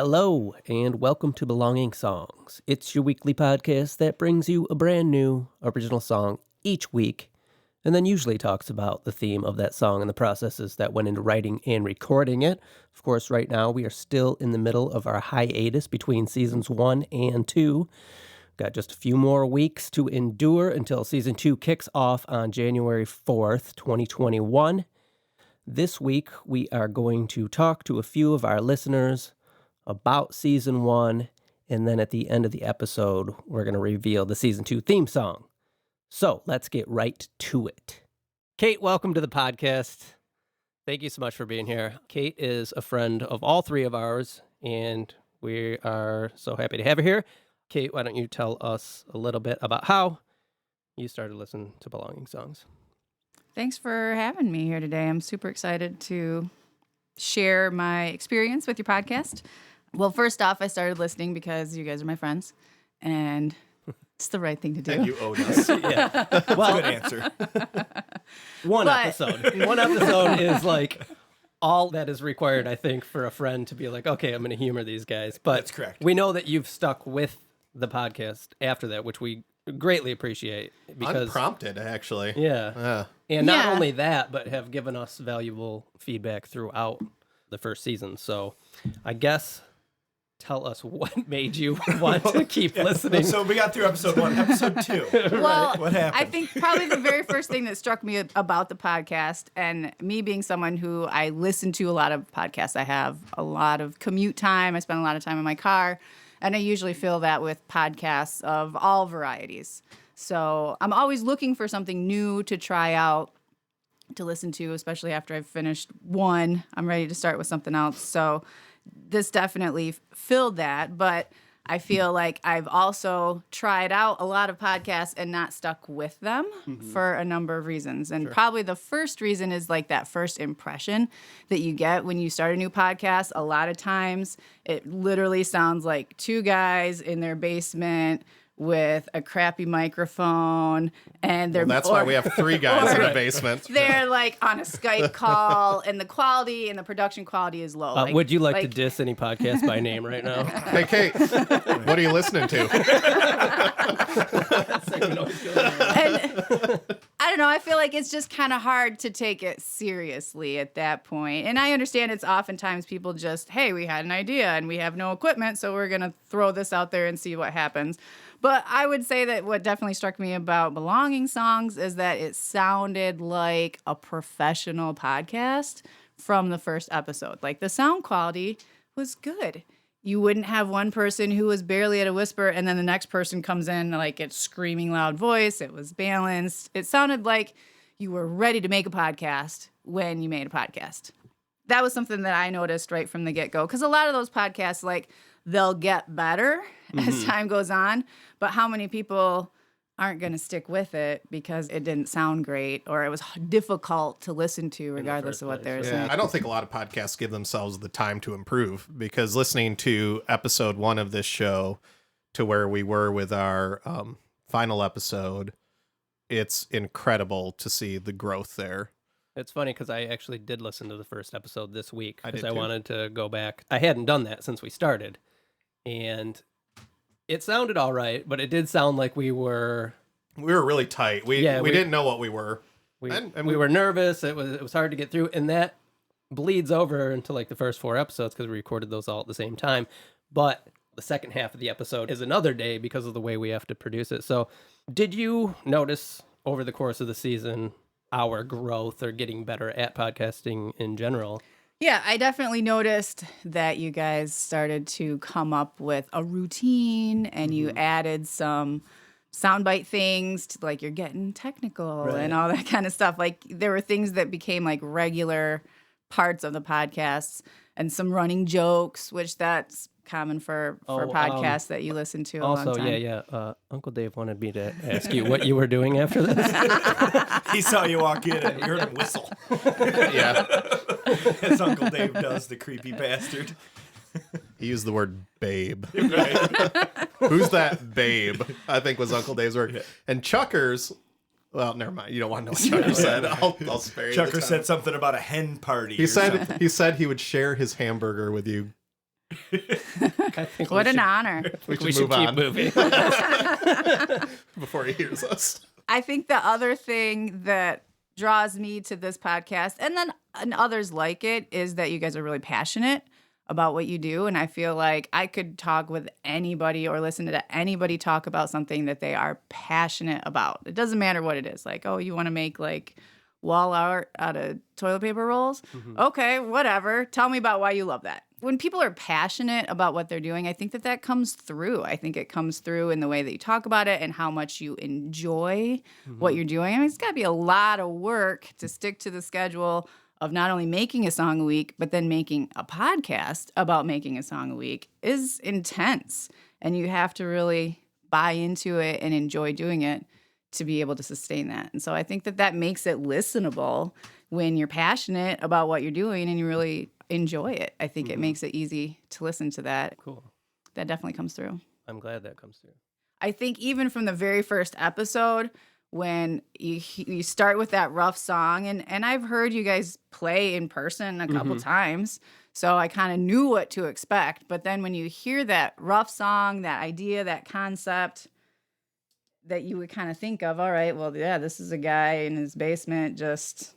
Hello, and welcome to Belonging Songs. It's your weekly podcast that brings you a brand new original song each week, and then usually talks about the theme of that song and the processes that went into writing and recording it. Of course, right now we are still in the middle of our hiatus between seasons 1 and 2. Got just a few more weeks to endure until season 2 kicks off on January 4th, 2021. This week, we are going to talk to a few of our listeners about season 1, and then at the end of the episode, we're going to reveal the season 2 theme song. So let's get right to it. Kate, welcome to the podcast. Thank you so much for being here. Kate is a friend of all three of ours, and we are so happy to have her here. Kate, why don't you tell us a little bit about how you started listening to Belonging Songs? Thanks for having me here today. I'm super excited to share my experience with your podcast. Well, first off, I started listening because you guys are my friends, and it's the right thing to do. And you owed us. Yeah. Well, good answer. One episode is like all that is required, I think, for a friend to be like, okay, I'm going to humor these guys. But that's correct. We know that you've stuck with the podcast after that, which we greatly appreciate. Because unprompted, actually. Yeah. And not only that, but have given us valuable feedback throughout the first season. So I guess tell us what made you want to keep listening. So we got through episode 1, episode 2. Well, what happened? I think probably the very first thing that struck me about the podcast, and me being someone who I listen to a lot of podcasts, I have a lot of commute time. I spend a lot of time in my car, and I usually fill that with podcasts of all varieties. So I'm always looking for something new to try out, to listen to, especially after I've finished one. I'm ready to start with something else. So this definitely filled that, but I feel like I've also tried out a lot of podcasts and not stuck with them for a number of reasons. And probably the first reason is like that first impression that you get when you start a new podcast. A lot of times it literally sounds like two guys in their basement with a crappy microphone, and they're that's why we have 3 guys in the basement. They're like on a Skype call, and the quality and the production quality is low. Would you like to diss any podcast by name right now? Hey, Kate, what are you listening to? And I don't know, I feel like it's just kind of hard to take it seriously at that point. And I understand it's oftentimes people just, hey, we had an idea and we have no equipment, so we're going to throw this out there and see what happens. But I would say that what definitely struck me about Belonging Songs is that it sounded like a professional podcast from the first episode. Like, the sound quality was good. You wouldn't have one person who was barely at a whisper, and then the next person comes in like it's screaming loud voice. It was balanced. It sounded like you were ready to make a podcast when you made a podcast. That was something that I noticed right from the get-go, because a lot of those podcasts, like, they'll get better as time goes on, but how many people aren't going to stick with it because it didn't sound great or it was difficult to listen to regardless of what they're saying? I don't think a lot of podcasts give themselves the time to improve, because listening to episode 1 of this show to where we were with our final episode, it's incredible to see the growth there. It's funny because I actually did listen to the first episode this week because I wanted to go back. I hadn't done that since we started, and it sounded all right, but it did sound like we were really tight. We didn't know what we were. We were nervous. It was hard to get through, and that bleeds over into like the first 4 episodes because we recorded those all at the same time. But the second half of the episode is another day because of the way we have to produce it. So did you notice over the course of the season our growth or getting better at podcasting in general? Yeah, I definitely noticed that you guys started to come up with a routine, and you added some soundbite things to, like, you're getting technical and all that kind of stuff. Like, there were things that became like regular parts of the podcasts, and some running jokes, which that's common for podcasts that you listen to a long time. Uncle Dave wanted me to ask you what you were doing after this. He saw you walk in and you heard him whistle. Yeah. As Uncle Dave does, the creepy bastard. He used the word babe. Right. Who's that babe? I think was Uncle Dave's word. And Chuckers, well, never mind. You don't want to know what Chucker said. I'll spare you. Chucker said something about a hen party. He said he would share his hamburger with you I think What an honor. we should keep moving. Before he hears us. I think the other thing that draws me to this podcast and others like it is that you guys are really passionate about what you do. And I feel like I could talk with anybody or listen to anybody talk about something that they are passionate about. It doesn't matter what it is. Like, oh, you want to make like wall art out of toilet paper rolls? Mm-hmm. Okay, whatever. Tell me about why you love that. When people are passionate about what they're doing, I think that comes through. I think it comes through in the way that you talk about it and how much you enjoy what you're doing. I mean, it's got to be a lot of work to stick to the schedule of not only making a song a week, but then making a podcast about making a song a week is intense. And you have to really buy into it and enjoy doing it to be able to sustain that. And so I think that makes it listenable when you're passionate about what you're doing and you really enjoy it. I think it makes it easy to listen to that. Cool. That definitely comes through. I'm glad that comes through. I think even from the very first episode, when you start with that rough song, and I've heard you guys play in person a couple times, so I kind of knew what to expect. But then when you hear that rough song, that idea, that concept, that you would kind of think of, all right, well, yeah, this is a guy in his basement just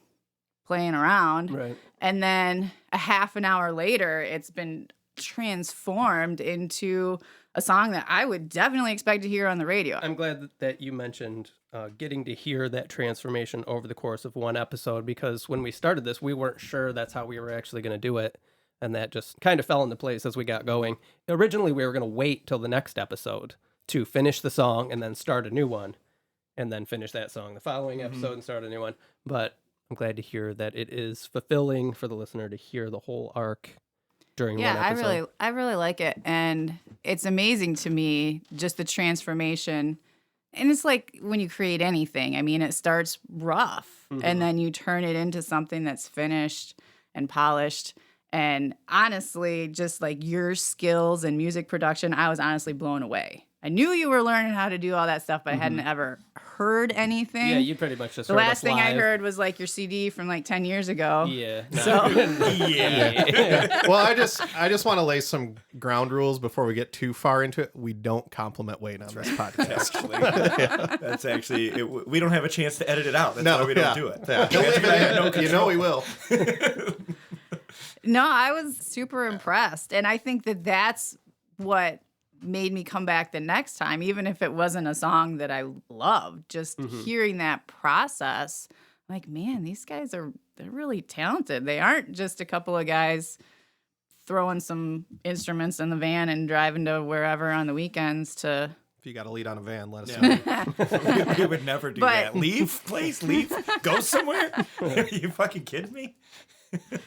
playing around. Right. And then a half an hour later, it's been transformed into a song that I would definitely expect to hear on the radio. I'm glad that you mentioned getting to hear that transformation over the course of one episode, because when we started this, we weren't sure that's how we were actually going to do it. And that just kind of fell into place as we got going. Originally, we were going to wait till the next episode to finish the song and then start a new one, and then finish that song the following episode and start a new one. But I'm glad to hear that it is fulfilling for the listener to hear the whole arc during one episode. I really like it. And it's amazing to me, just the transformation. And it's like when you create anything, I mean, it starts rough and then you turn it into something that's finished and polished. And honestly, just like your skills and music production, I was honestly blown away. I knew you were learning how to do all that stuff, but I hadn't ever heard anything. Yeah, you pretty much just the heard last us thing I live. heard was like your CD from like 10 years ago. Yeah. So Yeah. Well, I just want to lay some ground rules before we get too far into it. We don't compliment Wayne on this podcast. That's actually we don't have a chance to edit it out. That's why we don't do it. Yeah. He'll leave it in. You know we will. no, I was super impressed. And I think that that's what made me come back the next time, even if it wasn't a song that I loved. Just hearing that process, like, man, these guys they're really talented. They aren't just a couple of guys throwing some instruments in the van and driving to wherever on the weekends to... If you got a lead on a van, let us know. We would never do that. Leave, please, leave. Go somewhere. Are you fucking kidding me?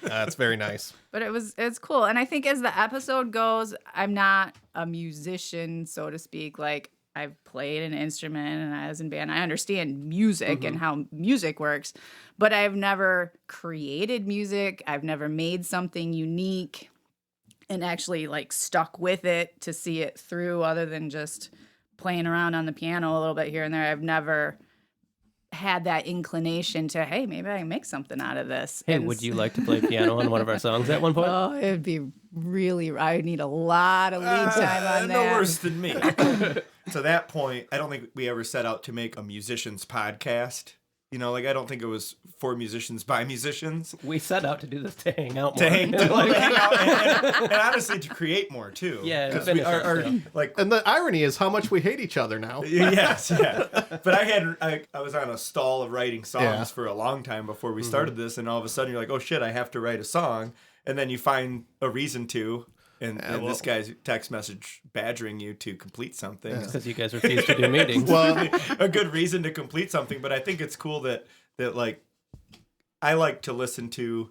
That's very nice. But it's cool. And I think as the episode goes, I'm not a musician, so to speak. Like, I've played an instrument and I was in band. I understand music and how music works, but I've never created music. I've never made something unique and actually like stuck with it to see it through, other than just playing around on the piano a little bit here and there. I've never had that inclination to, hey, maybe I can make something out of this. Hey, And would you like to play piano on one of our songs at one point? Oh, it'd be I would need a lot of lead time on No that. worse than me. To that point, I don't think we ever set out to make a musicians podcast. You know, like, I don't think it was for musicians by musicians. We set out to do this to hang out more. To hang out and honestly to create more too. Yeah, because finish we are it, yeah. like. And the irony is how much we hate each other now. Yes, yeah. But I was on a stall of writing songs for a long time before we started this, and all of a sudden you're like, oh shit, I have to write a song, and then you find a reason to. And this guy's text message badgering you to complete something. Because you guys refuse to do meetings. Well, A good reason to complete something. But I think it's cool that like, I like to listen to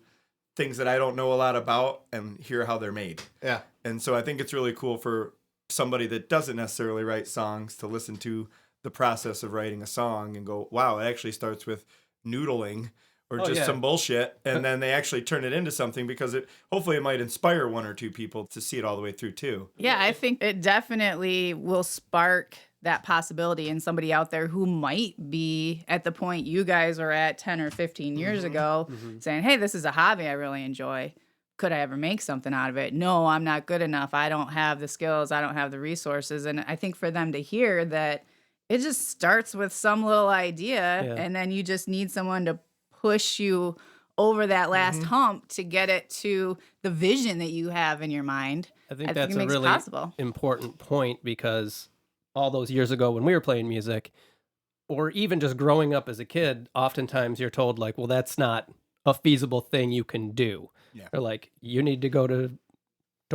things that I don't know a lot about and hear how they're made. yeah. And so I think it's really cool for somebody that doesn't necessarily write songs to listen to the process of writing a song and go, wow, it actually starts with noodling or just some bullshit, and then they actually turn it into something, because hopefully it might inspire one or two people to see it all the way through too. Yeah, I think it definitely will spark that possibility in somebody out there who might be at the point you guys are at 10 or 15 years ago, saying, hey, this is a hobby I really enjoy. could I ever make something out of it? No, I'm not good enough. I don't have the skills. I don't have the resources. And I think for them to hear that it just starts with some little idea and then you just need someone to push you over that last hump to get it to the vision that you have in your mind. I think that's a really important point, because all those years ago when we were playing music, or even just growing up as a kid, oftentimes you're told like, well, that's not a feasible thing you can do. Yeah. Or like, you need to go to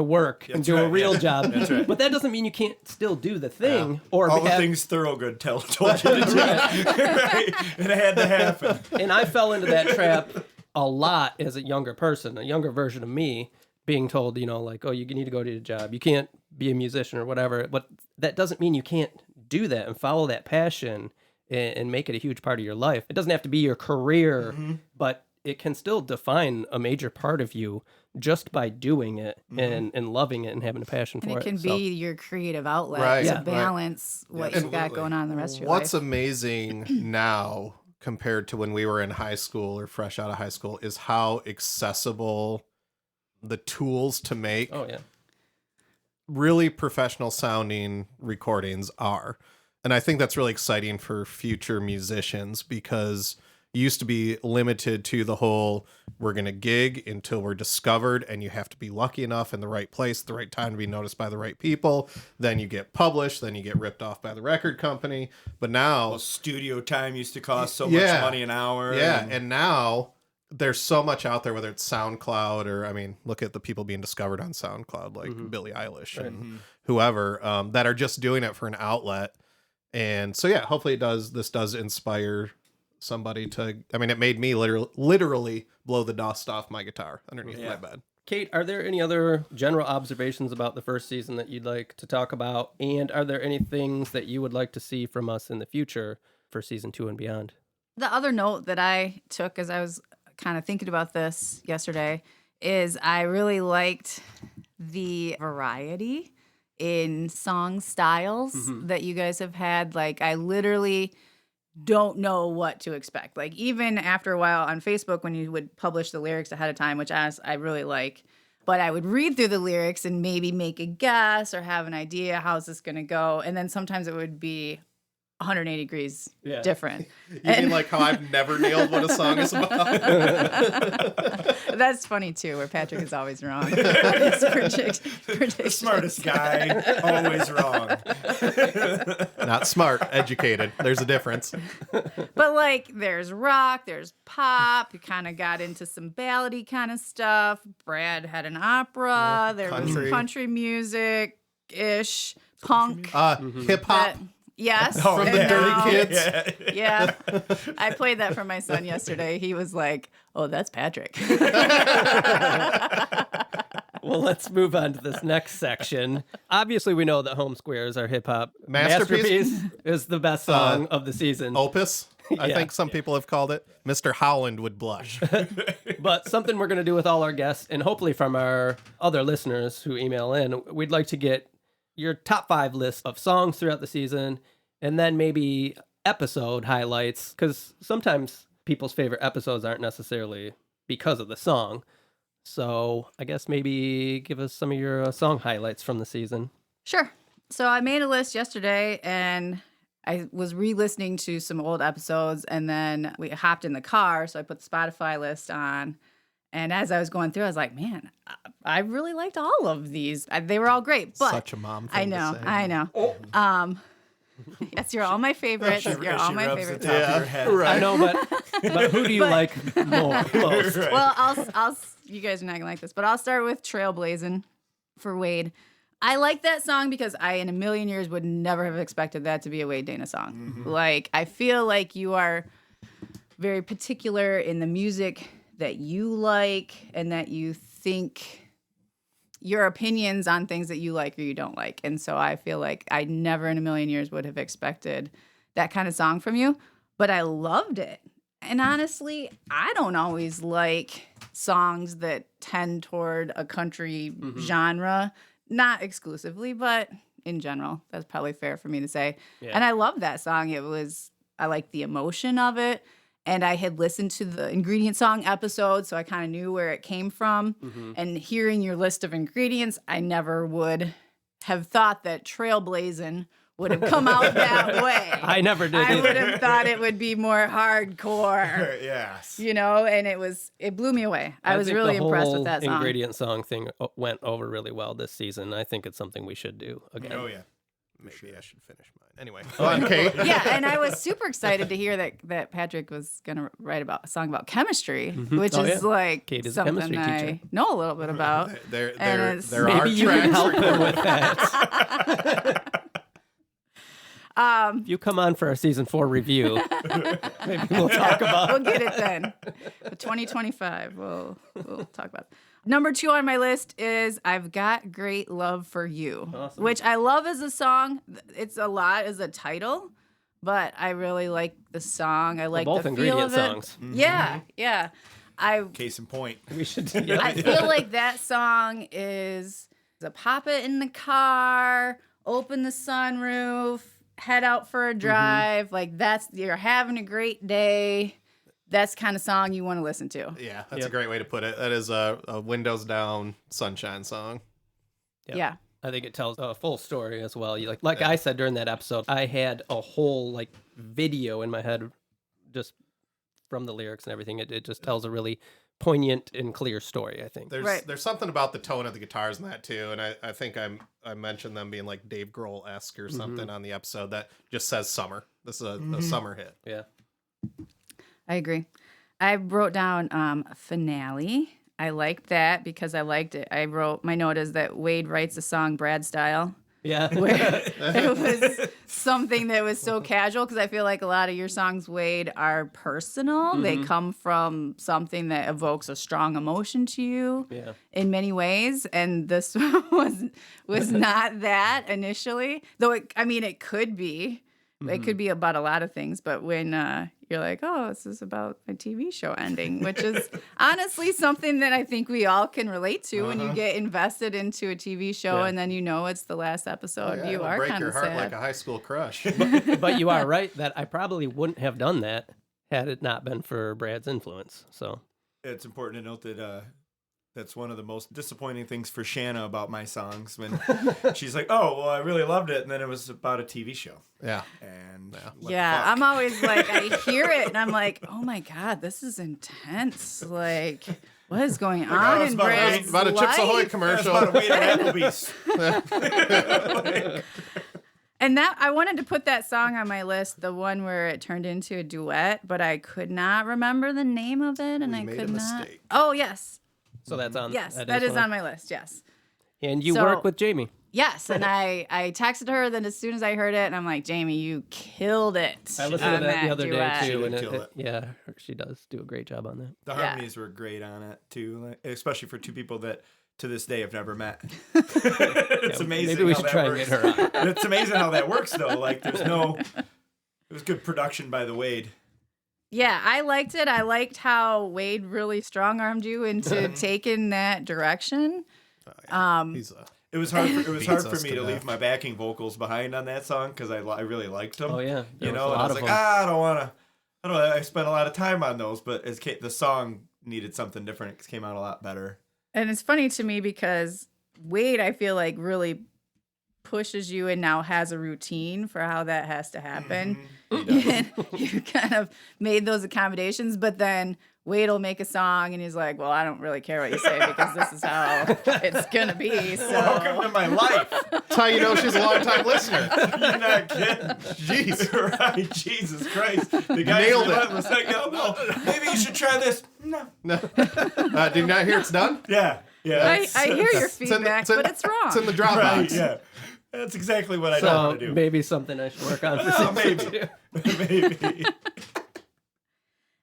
work and do a real job. That's right. But that doesn't mean you can't still do the thing. Or all the things Thorogood told you to do. Right? And it had to happen. And I fell into that trap a lot as a younger person, a younger version of me, being told, like, oh, you need to go to a job. You can't be a musician or whatever. But that doesn't mean you can't do that and follow that passion and make it a huge part of your life. It doesn't have to be your career, but it can still define a major part of you just by doing it and loving it and having a passion for it. And it can be your creative outlet to balance what you've got going on in the rest of your life. What's amazing now compared to when we were in high school or fresh out of high school is how accessible the tools to make really professional sounding recordings are. And I think that's really exciting for future musicians, because you used to be limited to the whole, we're going to gig until we're discovered, and you have to be lucky enough in the right place at the right time to be noticed by the right people. Then you get published, then you get ripped off by the record company. But now... Well, studio time used to cost so much money an hour. Yeah, and now there's so much out there, whether it's SoundCloud or, I mean, look at the people being discovered on SoundCloud, like Billie Eilish and whoever, that are just doing it for an outlet. And so, yeah, hopefully this does inspire somebody to, I mean, it made me literally blow the dust off my guitar underneath my bed. Kate, are there any other general observations about the first season that you'd like to talk about? And are there any things that you would like to see from us in the future for season 2 and beyond? The other note that I took as I was kind of thinking about this yesterday is I really liked the variety in song styles that you guys have had. Like, I literally don't know what to expect. Like, even after a while on Facebook, when you would publish the lyrics ahead of time, which I really like, but I would read through the lyrics and maybe make a guess or have an idea, how's this going to go? And then sometimes it would be 180 degrees different. You mean like how I've never nailed what a song is about? That's funny too, where Patrick is always wrong. His predictions. The smartest guy, always wrong. Not smart, educated. There's a difference. But like, there's rock, there's pop. You kind of got into some ballady kind of stuff. Brad had an opera. There was country music-ish, punk. Hip hop. Yes. From the Dirty Kids. Yeah. I played that for my son yesterday. He was like, oh, that's Patrick. Well, let's move on to this next section. Obviously, we know that Home Squares, our hip-hop masterpiece, is the best song of the season. Opus, I think some people have called it. Mr. Howland would blush. But something we're going to do with all our guests, and hopefully from our other listeners who email in, we'd like to get your top 5 list of songs throughout the season, and then maybe episode highlights, because sometimes people's favorite episodes aren't necessarily because of the song. So I guess maybe give us some of your song highlights from the season. Sure. So I made a list yesterday, and I was re-listening to some old episodes, and then we hopped in the car, so I put the Spotify list on. And as I was going through, I was like, man, I really liked all of these. They were all great. But such a mom thing to say. I know. Yes, you're all my favorites. You're all my favorites. Right. I know, but who do you like most? Right. Well, I'll. You guys are not gonna like this, but I'll start with Trailblazin' for Wade. I like that song because I, in a million years, would never have expected that to be a Wade Dana song. Mm-hmm. Like, I feel like you are very particular in the music that you like, and that you think your opinions on things that you like or you don't like. And so I feel like I never in a million years would have expected that kind of song from you, but I loved it. And honestly, I don't always like songs that tend toward a country genre, not exclusively, but in general. That's probably fair for me to say. Yeah. And I love that song. I liked the emotion of it. And I had listened to the ingredient song episode, so I kind of knew where it came from. And hearing your list of ingredients, I never would have thought that Trailblazin' would have come out that way. I never did I either. would have thought it would be more hardcore. Yes. You know, and it blew me away. I was think really the impressed with whole that song. ingredient song thing went over really well this season. I think it's something we should do again. Oh yeah. Maybe I should finish mine. Anyway, go on, Kate. Yeah, and I was super excited to hear that Patrick was going to write about a song about chemistry, which Oh, is yeah. like Kate is a something chemistry I teacher. know a little bit about. There And it's- are Maybe you can tracks. help him with that. If you come on for our season 4 review, maybe we'll talk about We'll get it then. But 2025, we'll talk about it. Number 2 on my list is I've Got Great Love for You, Awesome. which I love as a song. It's a lot as a title, but I really like the song. I like both the feel ingredient of it. songs. Yeah, yeah. Case in point. We should. I feel like that song is a pop it in the car, open the sunroof, head out for a drive. Like you're having a great day. That's the kind of song you want to listen to. Yeah, that's a great way to put it. That is a windows down sunshine song. Yep. Yeah. I think it tells a full story as well. Like I said during that episode, I had a whole video in my head just from the lyrics and everything. It just tells a really poignant and clear story, I think. There's something about the tone of the guitars in that too, and I think I mentioned them being like Dave Grohl-esque or something on the episode that just says summer. This is a summer hit. Yeah. I agree. I wrote down finale. I liked that because I liked it. I wrote, my note is that Wade writes a song Brad style. Yeah. Where it was something that was so casual, because I feel like a lot of your songs, Wade, are personal. They come from something that evokes a strong emotion to you Yeah. in many ways. And this was not that initially, though it could be. It could be about a lot of things, but when you're like, oh, this is about my TV show ending, which is honestly something that I think we all can relate to when you get invested into a TV show and then it's the last episode. You It'll are break kind your of heart sad. like a high school crush. But you are right that I probably wouldn't have done that had it not been for Brad's influence. So It's important to note that that's one of the most disappointing things for Shanna about my songs, when she's like, oh, well, I really loved it, and then it was about a TV show. Yeah. And Yeah, I'm always like, I hear it and I'm like, oh my God, this is intense. Like, what is going on in Brad's About a Chips Ahoy life? commercial. That's about a Wade at Applebee's. And that I wanted to put that song on my list, the one where it turned into a duet, but I could not remember the name of it, and We I made could a not. mistake. Oh yes, so that's on. yes, that is one. on my list. Yes, And you So- work with Jamie. yes, and I texted her. Then as soon as I heard it, and I'm like, Jamie, you killed it. I listened to on that the other duet. day too, She and did kill it. yeah, she does do a great job on that. The Yeah. harmonies were great on it, too, especially for two people that to this day have never met. It's amazing. Maybe we how should that try and works. get her on. It's amazing how that works, though. Like, it was good production by the Wade. Yeah, I liked it. I liked how Wade really strong-armed you into taking that direction. He's a It was hard. It was Beats hard for us me to to death. leave my backing vocals behind on that song because I really liked them. Oh yeah, there You was know, a and I lot was of like, them. I don't want to. I don't know. I spent a lot of time on those, but the song needed something different. It came out a lot better. And it's funny to me because Wade, I feel like, really pushes you and now has a routine for how that has to happen. And you kind of made those accommodations, but then Wade will make a song and he's like, well, I don't really care what you say because this is how it's going to be. So Welcome to my life. That's how you know she's a long-time listener. You're not kidding. Jeez. Right, Jesus Christ. The guy Nailed it. relentless. Like, no, maybe you should try this. No. No. Did you not hear it's done? Yeah. I hear your It's in- feedback, it's in- but it's wrong. It's in the Dropbox. Right, yeah. That's exactly what I don't So want to do. maybe something I should work on for Well, season maybe. 2. Maybe.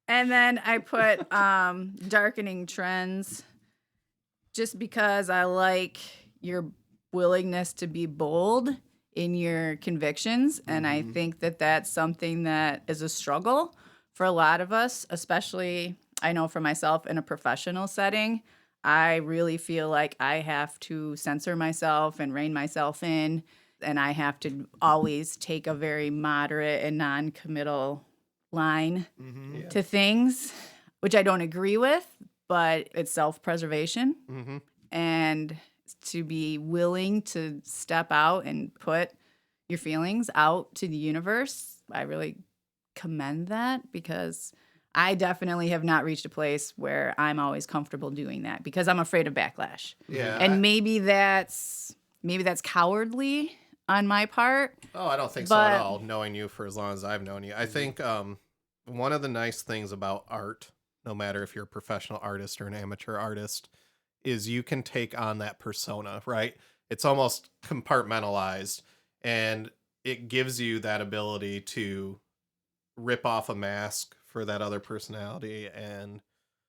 And then I put darkening trends just because I like your willingness to be bold in your convictions. And I think that that's something that is a struggle for a lot of us, especially I know for myself in a professional setting. I really feel like I have to censor myself and rein myself in. And I have to always take a very moderate and non-committal line to things, which I don't agree with, but it's self-preservation. Mm-hmm. And to be willing to step out and put your feelings out to the universe, I really commend that, because I definitely have not reached a place where I'm always comfortable doing that because I'm afraid of backlash. Yeah. And maybe that's cowardly on my part. Oh, I don't think so at all, knowing you for as long as I've known you. I think one of the nice things about art, no matter if you're a professional artist or an amateur artist, is you can take on that persona, right? It's almost compartmentalized, and it gives you that ability to rip off a mask for that other personality and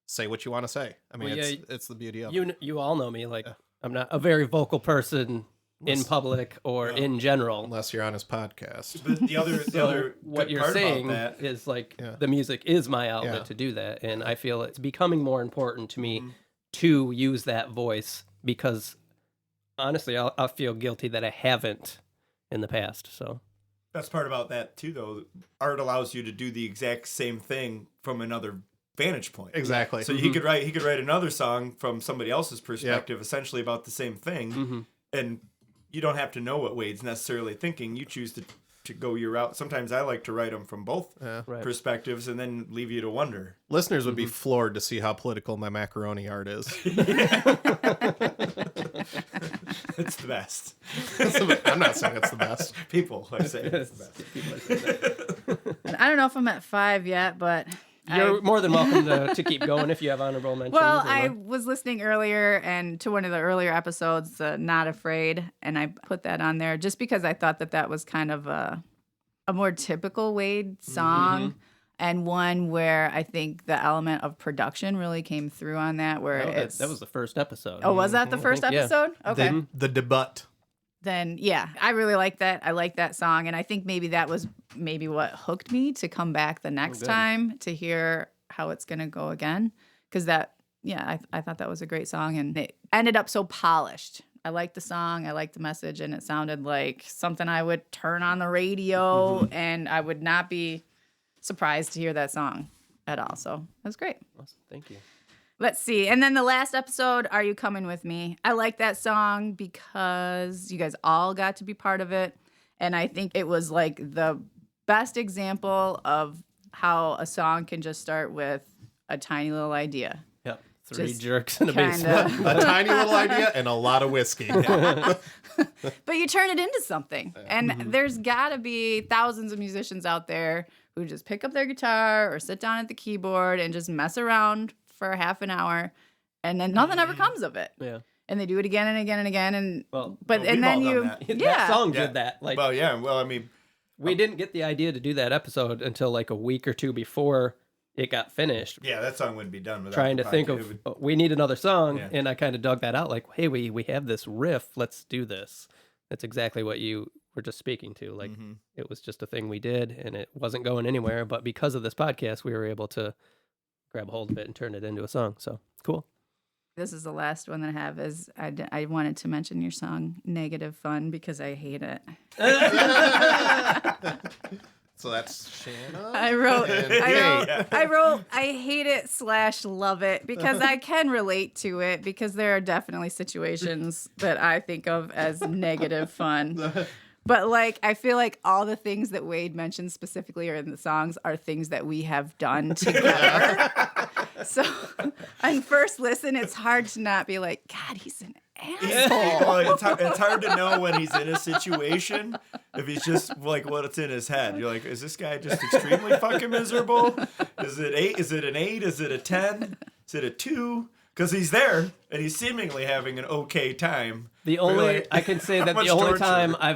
say what you want to say. I mean, it's the beauty of it. You all know me. Like, I'm not a very vocal person in public or in general. Unless you're on his podcast. But the other what you're saying is like the music is my outlet to do that. And I feel it's becoming more important to me to use that voice because honestly, I'll feel guilty that I haven't in the past. So that's part about that too, though. Art allows you to do the exact same thing from another vantage point. Exactly. So he could write another song from somebody else's perspective, essentially about the same thing, and you don't have to know what Wade's necessarily thinking. You choose to go your route. Sometimes I like to write them from both perspectives and then leave you to wonder. Listeners would be floored to see how political my macaroni art is. It's the best. I'm not saying it's the best. People are saying it's the best. I don't know if I'm at 5 yet, but you're more than welcome to keep going if you have honorable mentions. Well, I was listening earlier and to one of the earlier episodes, Not Afraid, and I put that on there just because I thought that was kind of a more typical Wade song. And one where I think the element of production really came through on that. That was the first episode. Oh, was that the first episode? Yeah. Okay. The debut. Then, yeah, I really like that. I like that song. And I think maybe that was what hooked me to come back the next time to hear how it's going to go again. Because I thought that was a great song. And it ended up so polished. I liked the song. I liked the message. And it sounded like something I would turn on the radio and I would not be surprised to hear that song at all. So that was great. Awesome. Thank you. Let's see. And then the last episode, Are You Coming With Me? I like that song because you guys all got to be part of it. And I think it was like the best example of how a song can just start with a tiny little idea. Yep. Three jerks in a kinda. basement. A tiny little idea and a lot of whiskey. But you turn it into something. And there's got to be thousands of musicians out there who just pick up their guitar or sit down at the keyboard and just mess around for half an hour, and then nothing ever comes of it. Yeah. And they do it again and again and again, and we've all done that. That song did that. Like, I mean, we didn't get the idea to do that episode until like a week or two before it got finished. Yeah, that song wouldn't be done without trying to think of we need another song, and I kind of dug that out. Like, hey, we have this riff. Let's do this. That's exactly what you were just speaking to. Like, it was just a thing we did, and it wasn't going anywhere. But because of this podcast, we were able to grab a hold of it and turn it into a song. So cool. This is the last one that I have. Is I wanted to mention your song "Negative Fun" because I hate it. So that's Shanna. I wrote I hate it / love it because I can relate to it because there are definitely situations that I think of as negative fun. But like I feel like all the things that Wade mentioned specifically or in the songs are things that we have done together. So on first listen, it's hard to not be like, God, he's an asshole. Well, it's hard to know when he's in a situation if he's just like what's in his head. You're like, is this guy just extremely fucking miserable? Is it 8? Is it an 8? Is it a 10? Is it a 2? Because he's there and he's seemingly having an okay time. I can say that the only time I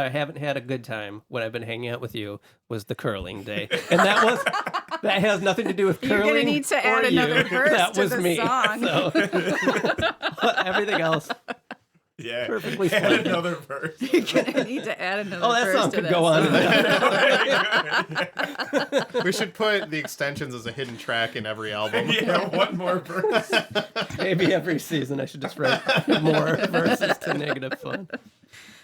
haven't had a good time when I've been hanging out with you was the curling day, and that has nothing to do with curling. You're gonna need to add another verse that to was the me. song. So, everything else, perfectly add fine. another verse. You're gonna need to add another verse. That song to could that go on. We should put the extensions as a hidden track in every album. Yeah, one more verse. Maybe every season I should just write more verses to Negative Fun.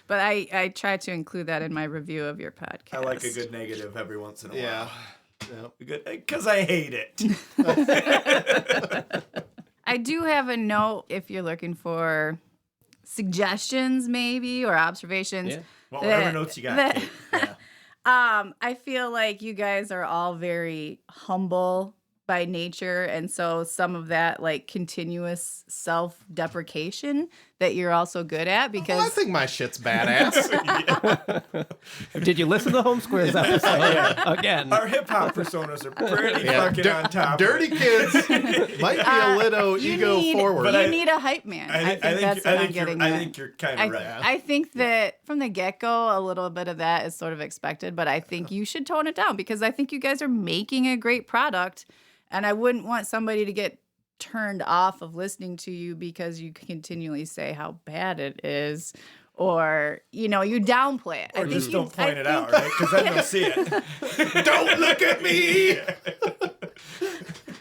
But I try to include that in my review of your podcast. I like a good negative every once in a while. Yeah. Yep. Because I hate it. I do have a note if you're looking for suggestions, maybe, or observations. Yeah. Well, whatever notes you got. Kate. Yeah. I feel like you guys are all very humble by nature, and so some of that like continuous self-deprecation that you're also good at because I think my shit's badass. Did you listen to the Home Squares episode again? Our hip hop personas are pretty fucking on top. Dirty kids might be a little ego forward. You need a hype man. I think that's what I'm getting at. I think you're kind of right. I think that from the get-go, a little bit of that is sort of expected, but I think you should tone it down because I think you guys are making a great product, and I wouldn't want somebody to get turned off of listening to you because you continually say how bad it is, or you downplay it. Or just don't point it out, right? Because then they'll see it. Don't look at me.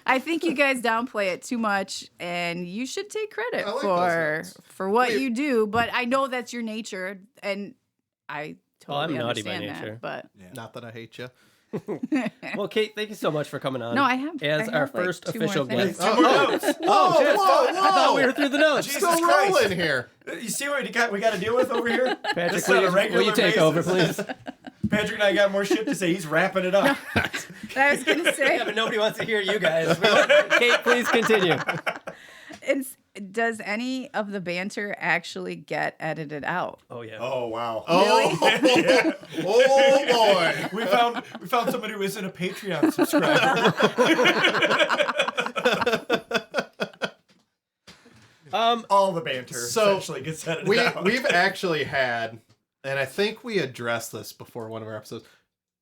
I think you guys downplay it too much, and you should take credit I like for what you do. But I know that's your nature, and I totally I'm naughty by understand nature. that. But Not that I hate you. Well, Kate, thank you so much for coming on. no, I have As I our have, like, first 2 more official things. guest. Two more notes. Shit. whoa, I thought we were through the notes. Jesus Still Christ. rolling here. You see what we got to deal with over here? Patrick, This is on a will you take regular over, basis. please? Patrick and I got more shit to say. He's wrapping it up. I was gonna say, Yeah, but nobody wants to hear you guys. Kate, please continue. does any of the banter actually get edited out? Oh, yeah. Oh wow. Oh, oh boy. We found somebody who isn't a Patreon subscriber. All the banter essentially gets edited out. We've actually had, and I think we addressed this before one of our episodes,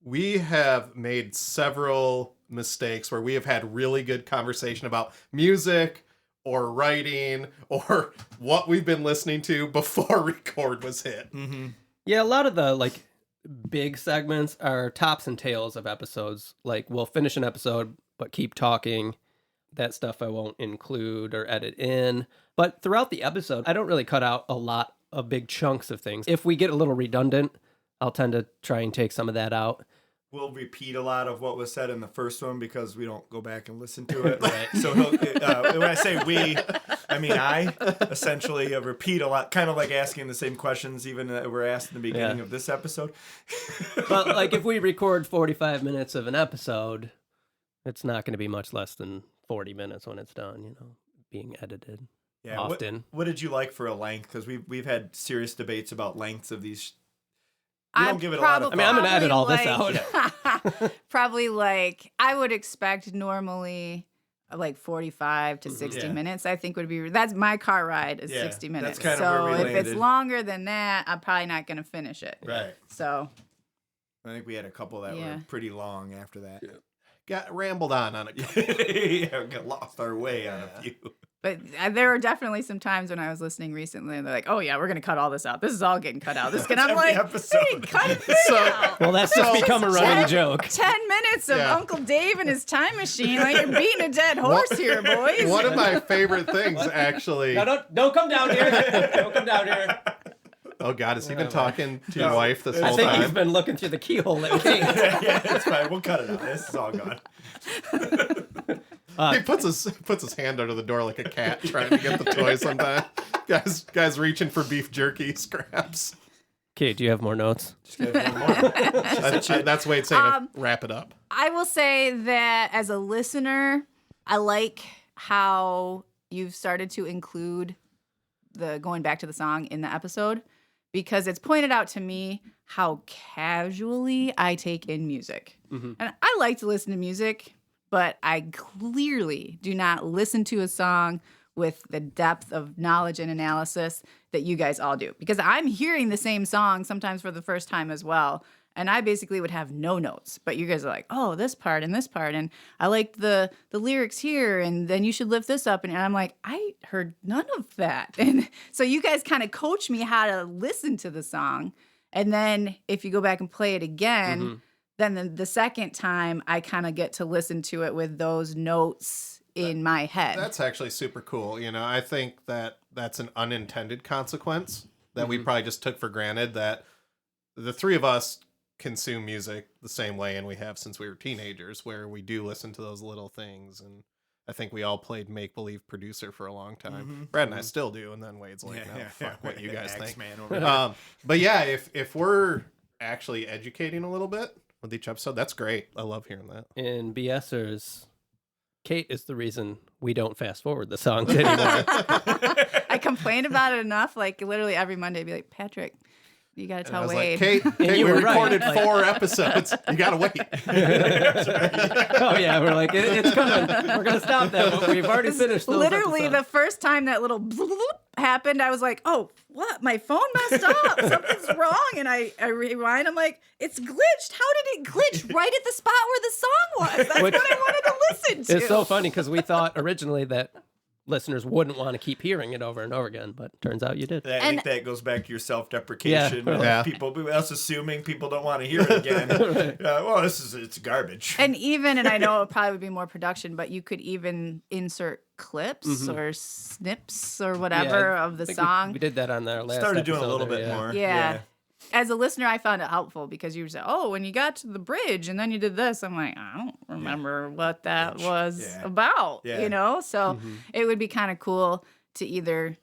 we have made several mistakes where we have had really good conversation about music or writing or what we've been listening to before record was hit. Mm-hmm. Yeah, a lot of the big segments are tops and tails of episodes. Like we'll finish an episode but keep talking. That stuff I won't include or edit in. But throughout the episode, I don't really cut out a lot of big chunks of things. If we get a little redundant, I'll tend to try and take some of that out. We'll repeat a lot of what was said in the first one because we don't go back and listen to it. Right. So when I say we, I mean I essentially repeat a lot, kind of like asking the same questions even that were asked in the beginning of this episode. But if we record 45 minutes of an episode, it's not going to be much less than 40 minutes when it's done, being edited. Yeah. Often. What did you like for a length? Because we've had serious debates about lengths of these. We don't give it a lot of. I mean, I'm going to edit all this out. Probably I would expect normally 45 to 60 minutes. I think would be that's my car ride is 60 minutes. That's kind of where we if it's landed. longer than that, I'm probably not going to finish it. Right. So I think we had a couple that were pretty long after that. Got rambled on it. Yeah, got lost our way on a few. But there were definitely some times when I was listening recently, and they're like, "Oh yeah, we're gonna cut all this out. This is all getting cut out." And I'm like, "Hey, cut it out." Well, that's just become a running joke. 10 minutes of Uncle Dave and his time machine. You're beating a dead horse here, boys. One of my favorite things, actually. No, don't come down here. Don't come down here. Oh God, has he been talking to your wife this I whole think time? he's been looking through the keyhole at Kate. Yeah, it's fine. We'll cut it out. This is all gone. He puts his hand under the door like a cat trying to get the toy sometimes. Guys reaching for beef jerky scraps. Kate, do you have more notes? Just gotta have one more. That's Wade saying wrap it up. I will say that as a listener, I like how you've started to include the going back to the song in the episode because it's pointed out to me how casually I take in music. Mm-hmm. And I like to listen to music, but I clearly do not listen to a song with the depth of knowledge and analysis that you guys all do. Because I'm hearing the same song sometimes for the first time as well. And I basically would have no notes. But you guys are like, oh, this part and this part. And I liked the lyrics here. And then you should lift this up. And I'm like, I heard none of that. And so you guys kind of coach me how to listen to the song. And then if you go back and play it again, then the second time I kind of get to listen to it with those notes in my head. That's actually super cool. I think that's an unintended consequence that we probably just took for granted, that the three of us consume music the same way, and we have since we were teenagers, where we do listen to those little things. And I think we all played make believe producer for a long time. Brad and I still do, and then Wade's like, fuck what you guys think. But yeah, if we're actually educating a little bit with each episode, that's great. I love hearing that. In BSrs, Kate is the reason we don't fast forward the songs anymore. I complained about it enough. Like literally every Monday, I'd be like, Patrick, you got to tell Wade. Like, Kate, we recorded 4 episodes. You got to wait. Oh, yeah. We're like, it's coming. We're going to stop that. But we've already finished those Literally, episodes. the first time that little bloop happened, I was like, oh, what? My phone messed up. Something's wrong. And I rewind. I'm like, it's glitched. How did it glitch right at the spot where the song was? That's what I wanted to listen to. It's so funny because we thought originally that listeners wouldn't want to keep hearing it over and over again, but turns out you did. I think that goes back to your self-deprecation. Us assuming people don't want to hear it again. Right. Well, it's garbage. And I know it probably would be more production, but you could even insert clips or snips or whatever of the song. We did that on our last Started doing a episode little bit more. Yeah. As a listener, I found it helpful because you would say, oh, when you got to the bridge and then you did this, I'm like, I don't remember what that was about, you know? So it would be kind of cool to either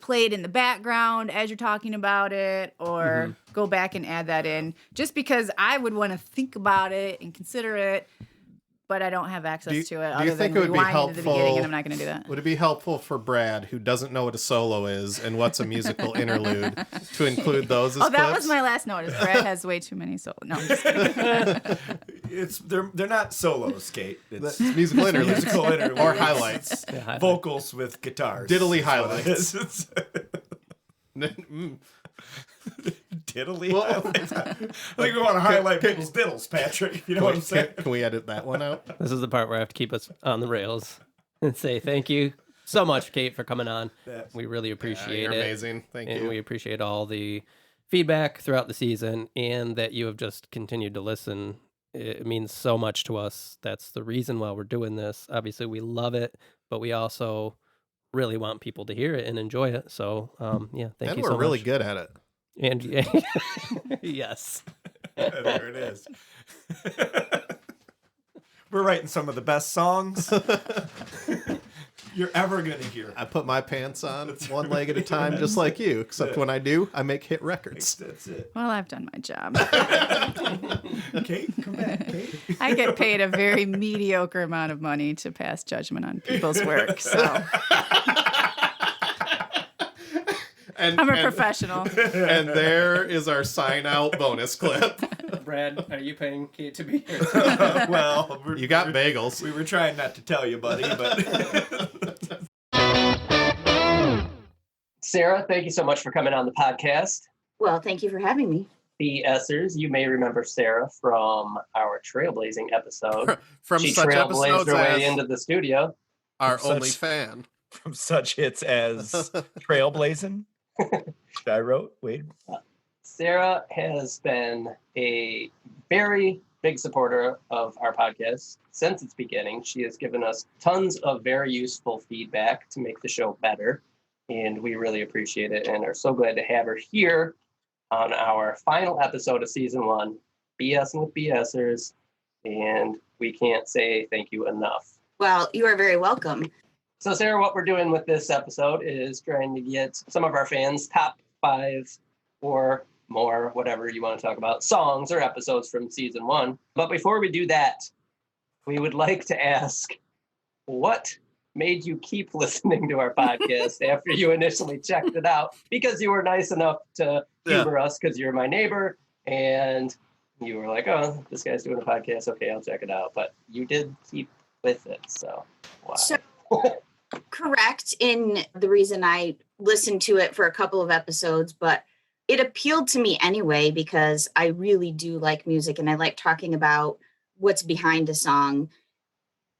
play it in the background as you're talking about it or go back and add that in just because I would want to think about it and consider it. But I don't have access to it. Do you think it would be helpful? To the beginning, and I'm not going to do that. Would it be helpful for Brad, who doesn't know what a solo is and what's a musical interlude, to include those as that clips? was my last notice. Brad has way too many solos. No, I'm just kidding. They're not solos, Kate. It's musical interludes. musical interludes. Or highlights. Vocals with guitars. Diddly highlights. Diddly highlights. I think we want to highlight people's diddles, Patrick. You know what I'm saying? Can we edit that one out? This is the part where I have to keep us on the rails and say thank you so much, Kate, for coming on. We really appreciate you're it. Amazing. Thank you. And we appreciate all the feedback throughout the season and that you have just continued to listen. It means so much to us. That's the reason why we're doing this. Obviously, we love it, but we also really want people to hear it and enjoy it. So, thank you so much. And we're really good at it. And yes. There it is. We're writing some of the best songs you're ever going to hear. I put my pants on one leg at a time, just like you, except when I do, I make hit records. That's it. Well, I've done my job. Kate, come back, Kate. I get paid a very mediocre amount of money to pass judgment on people's work, so I'm a professional. And there is our sign out bonus clip. Brad, are you paying Kate to be here? Well, you got bagels. We were trying not to tell you, buddy, but Sarah, thank you so much for coming on the podcast. Well, thank you for having me. BSers, you may remember Sarah from our trailblazing epised She such trailblazed episodes her way as into the studio. Our From only such- fan. from such hits as Trailblazing, I wrote. Wait. Sarah has been a very big supporter of our podcast since its beginning. She has given us tons of very useful feedback to make the show better, and we really appreciate it and are so glad to have her here on our final episode of season 1, BSing with BSers, and we can't say thank you enough. Well, you are very welcome. So, Sarah, what we're doing with this episode is trying to get some of our fans' top 5 or more, whatever you want to talk about, songs or episodes from season 1. But before we do that, we would like to ask, what made you keep listening to our podcast after you initially checked it out? Because you were nice enough to humor us because you're my neighbor, and you were like, oh, this guy's doing a podcast. Okay, I'll check it out. But you did keep with it, so why? So, correct in the reason I listened to it for a couple of episodes, but it appealed to me anyway because I really do like music and I like talking about what's behind a song.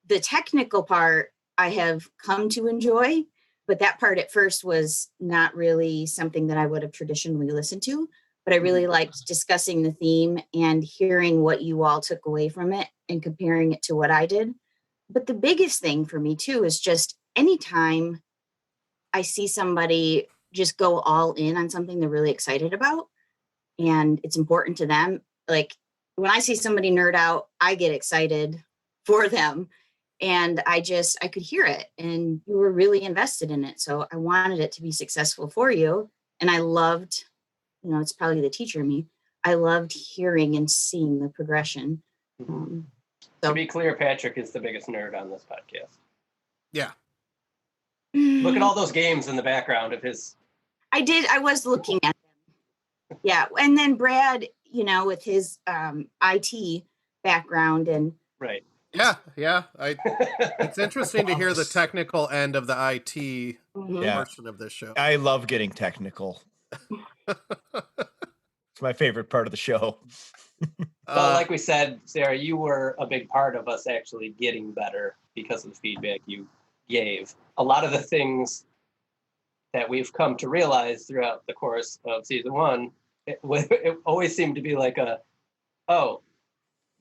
The technical part I have come to enjoy, but that part at first was not really something that I would have traditionally listened to. But I really liked discussing the theme and hearing what you all took away from it and comparing it to what I did. But the biggest thing for me too is just anytime I see somebody just go all in on something they're really excited about and it's important to them, like when I see somebody nerd out, I get excited for them. And I could hear it, and you were really invested in it. So I wanted it to be successful for you. And I loved, it's probably the teacher in me. I loved hearing and seeing the progression. To be clear, Patrick is the biggest nerd on this podcast. Yeah. Look at all those games in the background of his. I was looking at them. Yeah. And then Brad, with his IT background and. Right. Yeah. It's interesting to hear the technical end of the IT portion of this show. I love getting technical. It's my favorite part of the show. Well, like we said, Sarah, you were a big part of us actually getting better because of the feedback you gave. A lot of the things that we've come to realize throughout the course of season 1, it always seemed to be like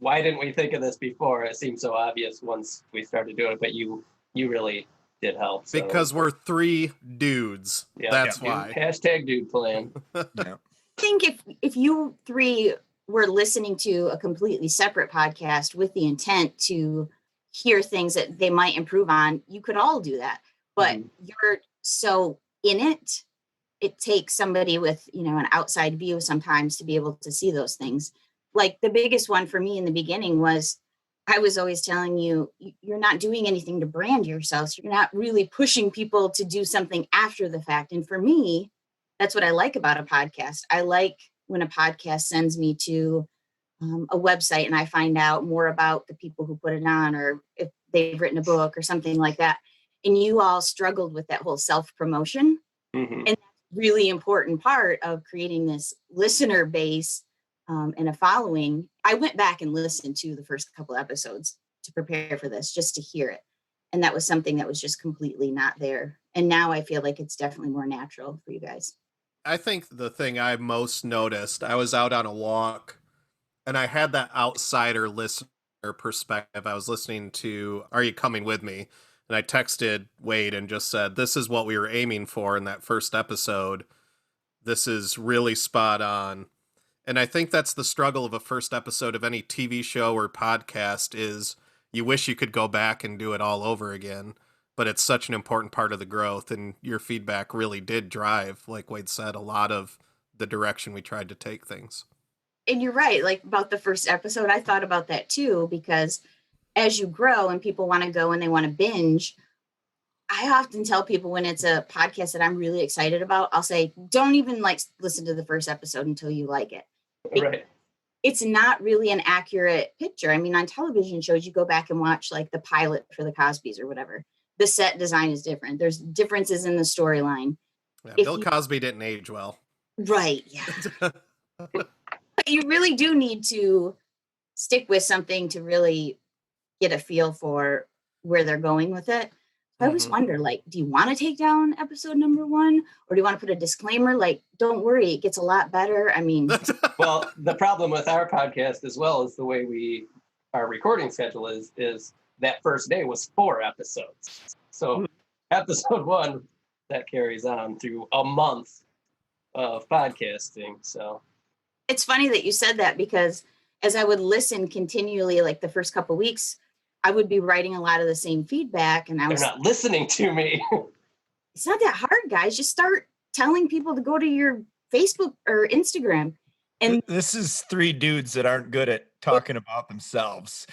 why didn't we think of this before? It seemed so obvious once we started doing it, but you really did help. So. Because we're 3 dudes. Yeah, that's why. Hashtag dude plan. I think if you 3 were listening to a completely separate podcast with the intent to hear things that they might improve on, you could all do that. But you're so in it, it takes somebody with, an outside view sometimes to be able to see those things. Like the biggest one for me in the beginning was, I was always telling you, you're not doing anything to brand yourself. So you're not really pushing people to do something after the fact. And for me, that's what I like about a podcast. I like when a podcast sends me to a website and I find out more about the people who put it on, or if they've written a book or something like that. And you all struggled with that whole self-promotion. And that's a really important part of creating this listener base and a following. I went back and listened to the first couple episodes to prepare for this, just to hear it. And that was something that was just completely not there. And now I feel like it's definitely more natural for you guys. I think the thing I most noticed, I was out on a walk and I had that outsider listener perspective. I was listening to Are You Coming With Me? And I texted Wade and just said, this is what we were aiming for in that first episode. This is really spot on. And I think that's the struggle of a first episode of any TV show or podcast is you wish you could go back and do it all over again. But it's such an important part of the growth. And your feedback really did drive, like Wade said, a lot of the direction we tried to take things. And you're right. Like about the first episode, I thought about that too, because as you grow and people want to go and they want to binge, I often tell people when it's a podcast that I'm really excited about, I'll say, don't even listen to the first episode until you like it. Right. It's not really an accurate picture. I mean, on television shows, you go back and watch the pilot for the Cosbys or whatever. The set design is different. There's differences in the storyline. Yeah, Bill Cosby didn't age well. Right. Yeah. But you really do need to stick with something to really get a feel for where they're going with it. I always wonder, do you want to take down episode number 1, or do you want to put a disclaimer? Don't worry, it gets a lot better. I mean, well, the problem with our podcast as well is the way our recording schedule is that first day was 4 episodes. So episode 1, that carries on through a month of podcasting. So it's funny that you said that, because as I would listen continually, the first couple of weeks, I would be writing a lot of the same feedback, and they're not listening to me. It's not that hard, guys. Just start telling people to go to your Facebook or Instagram. And this is 3 dudes that aren't good at talking about themselves.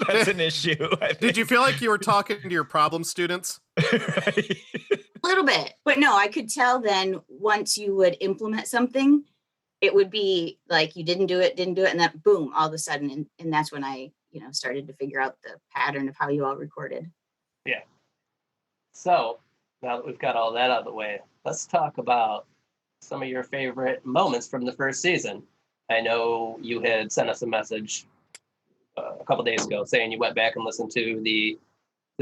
That's an issue. Did you feel like you were talking to your problem students? Right. A little bit, but no, I could tell then once you would implement something, it would be you didn't do it, and then boom, all of a sudden, and that's when I started to figure out the pattern of how you all recorded. Yeah. So now that we've got all that out of the way, let's talk about some of your favorite moments from the first season. I know you had sent us a message a couple days ago saying you went back and listened to the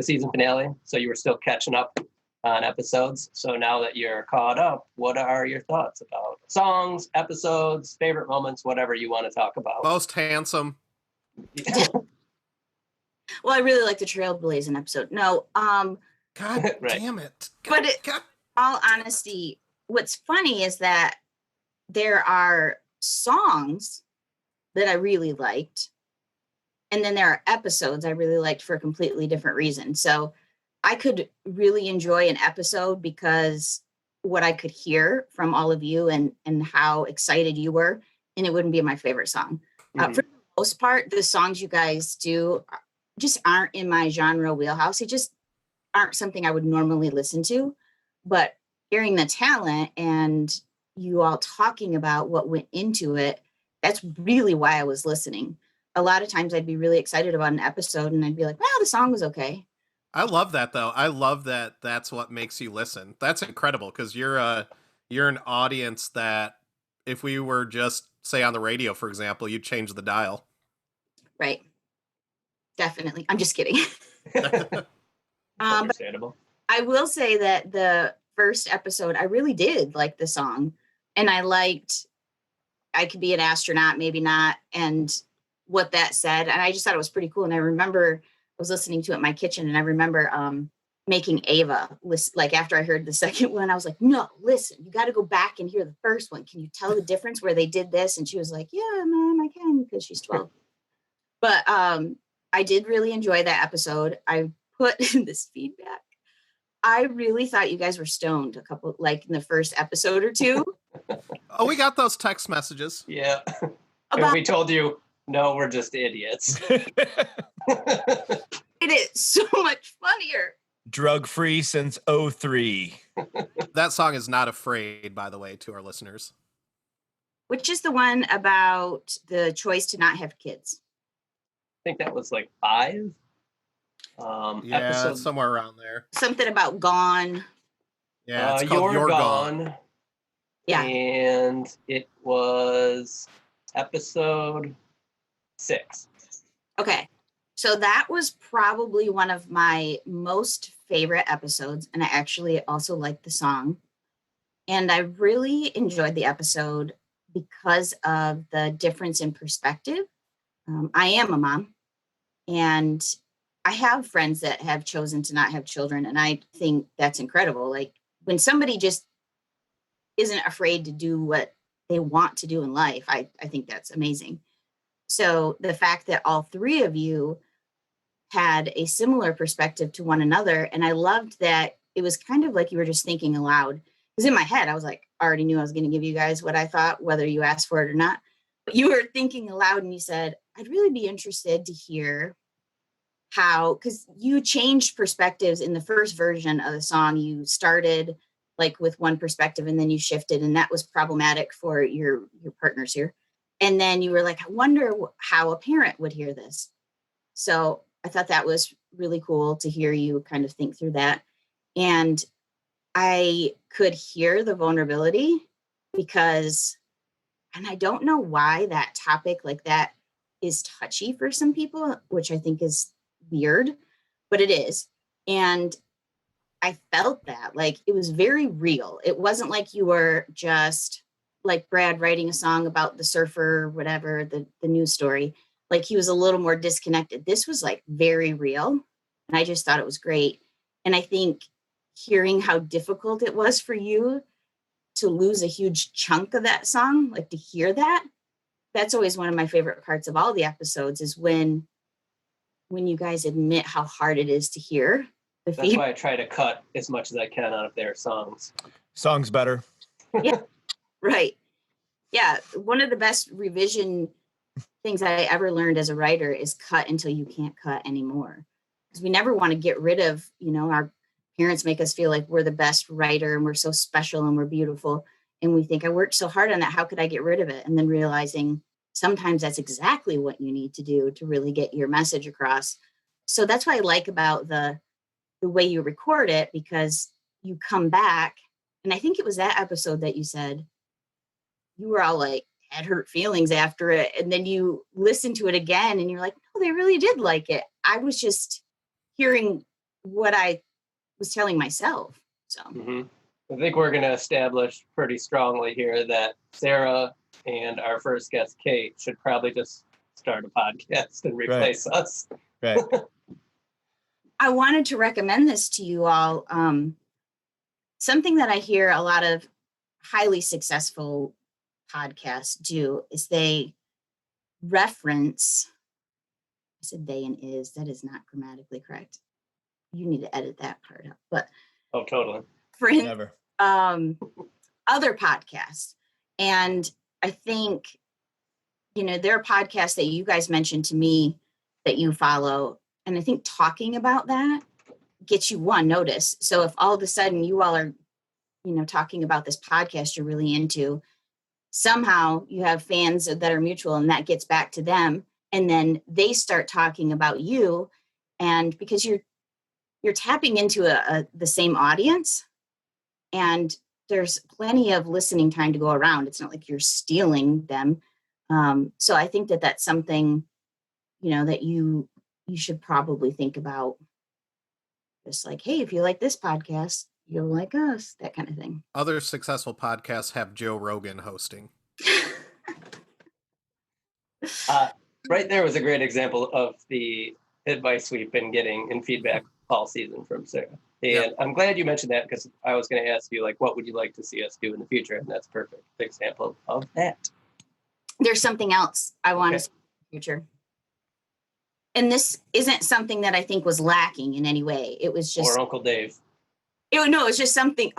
season finale, so you were still catching up on episodes. So now that you're caught up, what are your thoughts about songs, episodes, favorite moments, whatever you want to talk about? Most handsome. Well, I really like the Trailblazing episode. No, God Right. damn it. But all honesty, what's funny is that there are songs that I really liked. And then there are episodes I really liked for a completely different reason. So I could really enjoy an episode because what I could hear from all of you and how excited you were, and it wouldn't be my favorite song. For the most part, the songs you guys do just aren't in my genre wheelhouse. It just aren't something I would normally listen to. But hearing the talent and you all talking about what went into it, that's really why I was listening. A lot of times I'd be really excited about an episode and I'd be like, well, the song was okay. I love that though. I love that that's what makes you listen. That's incredible because you're an audience that if we were just say on the radio, for example, you'd change the dial. Right. Definitely. I'm just kidding. Understandable. I will say that the first episode, I really did like the song, and I liked I Could Be an Astronaut, Maybe Not, and what that said. And I just thought it was pretty cool. And I remember I was listening to it in my kitchen, and I remember making Ava listen. Like after I heard the second one, I was like, no, listen, you got to go back and hear the first one. Can you tell the difference where they did this? And she was like, yeah, Mom, I can, because she's 12. But I did really enjoy that episode. I put in this feedback. I really thought you guys were stoned like in the first episode or two. Oh, we got those text messages. Yeah. And we told you, no, we're just idiots. It is so much funnier. Drug-free since 03. That song is Not Afraid, by the way, to our listeners. Which is the one about the choice to not have kids. I think that was like 5. Episode... somewhere around there. Something about Gone. Yeah, it's called You're Gone. Yeah. And it was episode 6. Okay. So that was probably one of my most favorite episodes. And I actually also liked the song. And I really enjoyed the episode because of the difference in perspective. I am a mom, and I have friends that have chosen to not have children. And I think that's incredible. Like when somebody just isn't afraid to do what they want to do in life, I think that's amazing. So the fact that all 3 of you had a similar perspective to one another, and I loved that it was kind of like you were just thinking aloud. Because in my head, I was like, I already knew I was going to give you guys what I thought, whether you asked for it or not. But you were thinking aloud and you said, I'd really be interested to hear how, because you changed perspectives in the first version of the song. You started like with one perspective and then you shifted, and that was problematic for your partners here. And then you were like, I wonder how a parent would hear this. So I thought that was really cool to hear you kind of think through that. And I could hear the vulnerability because, and I don't know why that topic like that is touchy for some people, which I think is weird, but it is. And I felt that like it was very real. It wasn't like you were just like Brad writing a song about the surfer or whatever, the news story. Like he was a little more disconnected. This was like very real. And I just thought it was great. And I think hearing how difficult it was for you to lose a huge chunk of that song, like to hear that, that's always one of my favorite parts of all the episodes is when you guys admit how hard it is to hear. That's why I try to cut as much as I can out of their songs. Song's better. Yeah, right. Yeah, one of the best revision things I ever learned as a writer is cut until you can't cut anymore. Because we never want to get rid of, our parents make us feel like we're the best writer and we're so special and we're beautiful. And we think, I worked so hard on that. How could I get rid of it? And then realizing sometimes that's exactly what you need to do to really get your message across. So that's what I like about the way you record it, because you come back. And I think it was that episode that you said you were all like, had hurt feelings after it. And then you listen to it again and you're like, no, they really did like it. I was just hearing what I was telling myself. So I think we're going to establish pretty strongly here that Sarah and our first guest, Kate, should probably just start a podcast and replace us. Right. I wanted to recommend this to you all. Something that I hear a lot of highly successful podcasts do is they reference, I said they and is, that is not grammatically correct. You need to edit that part out. But Oh, totally. for Never. other podcasts. And I think, there are podcasts that you guys mentioned to me that you follow. And I think talking about that gets you notice. So if all of a sudden you all are, talking about this podcast you're really into, somehow you have fans that are mutual and that gets back to them. And then they start talking about you. And because you're tapping into the same audience, and there's plenty of listening time to go around. It's not like you're stealing them. So I think that that's something, that you should probably think about. Just like, hey, if you like this podcast, you'll like us, that kind of thing. Other successful podcasts have Joe Rogan hosting. Right there was a great example of the advice we've been getting in feedback all season from Sarah. And I'm glad you mentioned that, because I was going to ask you, like, what would you like to see us do in the future? And that's a perfect example of that. There's something else I want to see in the future. And this isn't something that I think was lacking in any way. It was just... Or Uncle Dave. It's just something...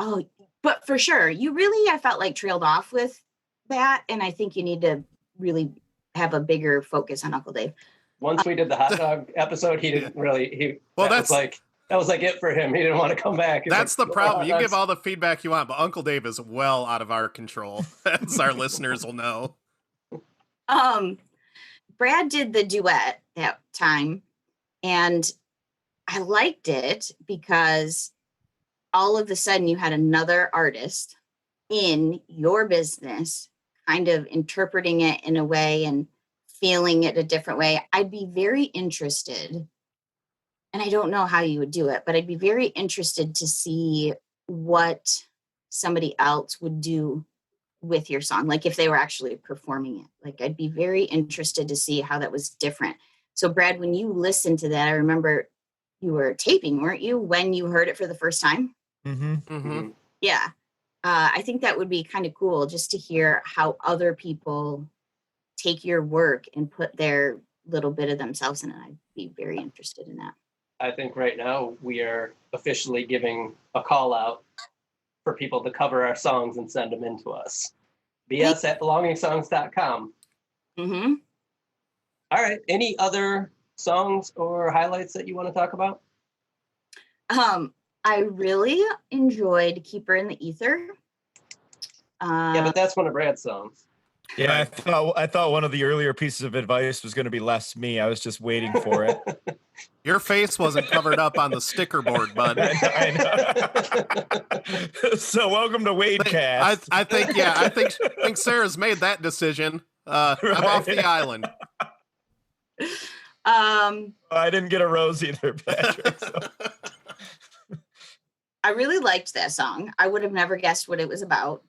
but for sure, you really, I felt like, trailed off with that. And I think you need to really have a bigger focus on Uncle Dave. Once we did the hot dog episode, he didn't really... That was like it for him. He didn't want to come back. That's the problem. You give all the feedback you want, but Uncle Dave is well out of our control, as our listeners will know. Brad did the duet that time, and I liked it because all of a sudden you had another artist in your business kind of interpreting it in a way and feeling it a different way. I'd be very interested, and I don't know how you would do it, but I'd be very interested to see what somebody else would do with your song, like if they were actually performing it. Like, I'd be very interested to see how that was different. So Brad, when you listened to that, I remember you were taping, weren't you, when you heard it for the first time? Mm-hmm. Mm-hmm. Yeah. I think that would be kind of cool, just to hear how other people take your work and put their little bit of themselves in it. I'd be very interested in that. I think right now we are officially giving a call out for people to cover our songs and send them in to us. BS@belongingsongs.com. Mm-hmm. All right. Any other songs or highlights that you want to talk about? I really enjoyed Keeper in the Ether. Yeah, but that's one of Brad's songs. Yeah, I thought one of the earlier pieces of advice was going to be less me. I was just waiting for it. Your face wasn't covered up on the sticker board, bud. I know. So welcome to Wadecast. I think Sarah's made that decision. I'm off the island. I didn't get a rose either, Patrick. So. I really liked that song. I would have never guessed what it was about,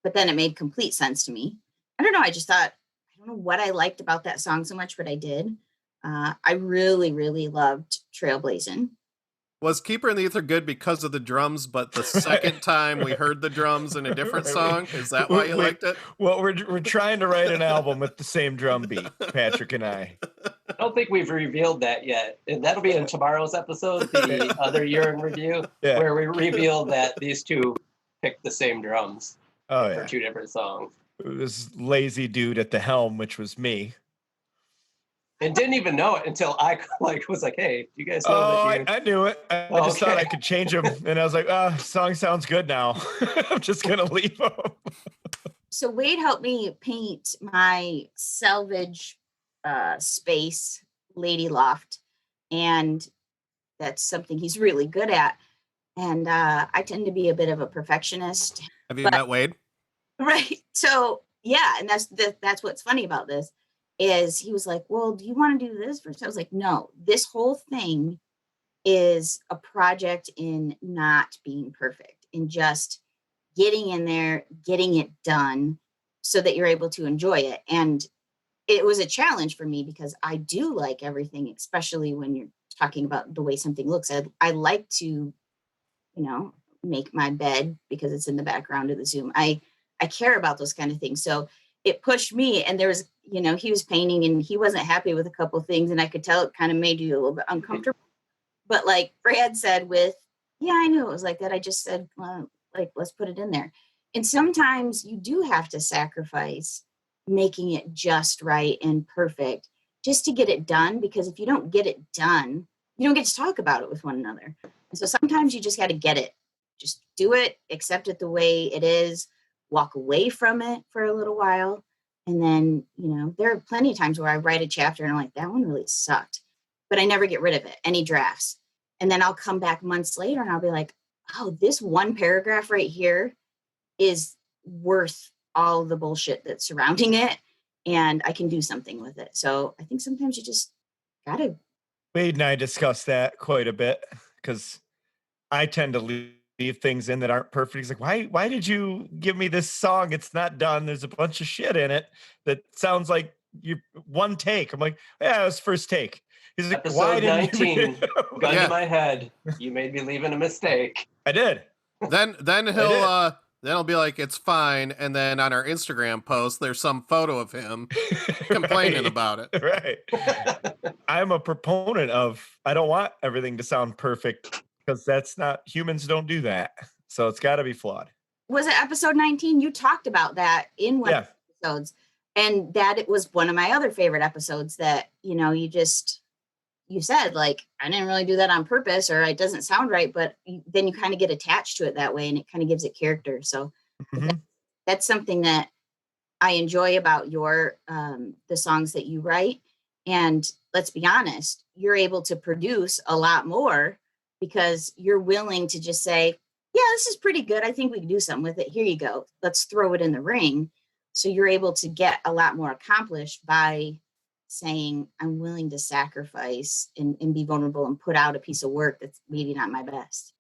but then it made complete sense to me. I don't know. I just thought, I don't know what I liked about that song so much, but I did. I really, really loved Trailblazin'. Was Keeper in the Ether good because of the drums, but the second time we heard the drums in a different song? Is that why you liked it? Well, we're trying to write an album with the same drum beat, Patrick and I. I don't think we've revealed that yet. And that'll be in tomorrow's episode, the other year in review, where we reveal that these two picked the same drums for two different songs. This lazy dude at the helm, which was me. And didn't even know it until I was like, hey, do you guys know that? I knew it. I just thought I could change them. And I was like, song sounds good now. I'm just going to leave them. So Wade helped me paint my salvage space, Lady Loft. And that's something he's really good at. And I tend to be a bit of a perfectionist. Have you met Wade? Right. So, yeah. And that's what's funny about this. Is he was like, well, do you want to do this first? I was like, no, this whole thing is a project in not being perfect, in just getting in there, getting it done so that you're able to enjoy it. And it was a challenge for me because I do like everything, especially when you're talking about the way something looks. I like to, make my bed because it's in the background of the Zoom. I care about those kind of things. So it pushed me, and there was he was painting and he wasn't happy with a couple of things, and I could tell it kind of made you a little bit uncomfortable. But like Brad said I knew it was like that. I just said, well, like, let's put it in there. And sometimes you do have to sacrifice making it just right and perfect just to get it done, because if you don't get it done, you don't get to talk about it with one another. And so sometimes you just got to get it. Just do it, accept it the way it is, walk away from it for a little while. And then, there are plenty of times where I write a chapter and I'm like, that one really sucked, but I never get rid of it, any drafts. And then I'll come back months later and I'll be like, oh, this one paragraph right here is worth all the bullshit that's surrounding it, and I can do something with it. So I think sometimes you just gotta. Wade and I discussed that quite a bit, because I tend to leave things in that aren't perfect. He's like, why did you give me this song? It's not done. There's a bunch of shit in it that sounds like you one take. I'm like, yeah, it was first take. He's like, Episode why didn't 19, gun to my head. You made me leave in a mistake. I did. Then he'll be like, it's fine. And then on our Instagram post, there's some photo of him complaining about it. Right. I'm a proponent of, I don't want everything to sound perfect, because that's not, humans don't do that. So it's got to be flawed. Was it episode 19? You talked about that in one of the episodes. And that it was one of my other favorite episodes that, you said, like, I didn't really do that on purpose, or it doesn't sound right, but then you kind of get attached to it that way, and it kind of gives it character. So that's something that I enjoy about your the songs that you write. And let's be honest, you're able to produce a lot more because you're willing to just say, yeah, this is pretty good. I think we can do something with it. Here you go. Let's throw it in the ring. So you're able to get a lot more accomplished by saying, I'm willing to sacrifice and be vulnerable and put out a piece of work that's maybe not my best.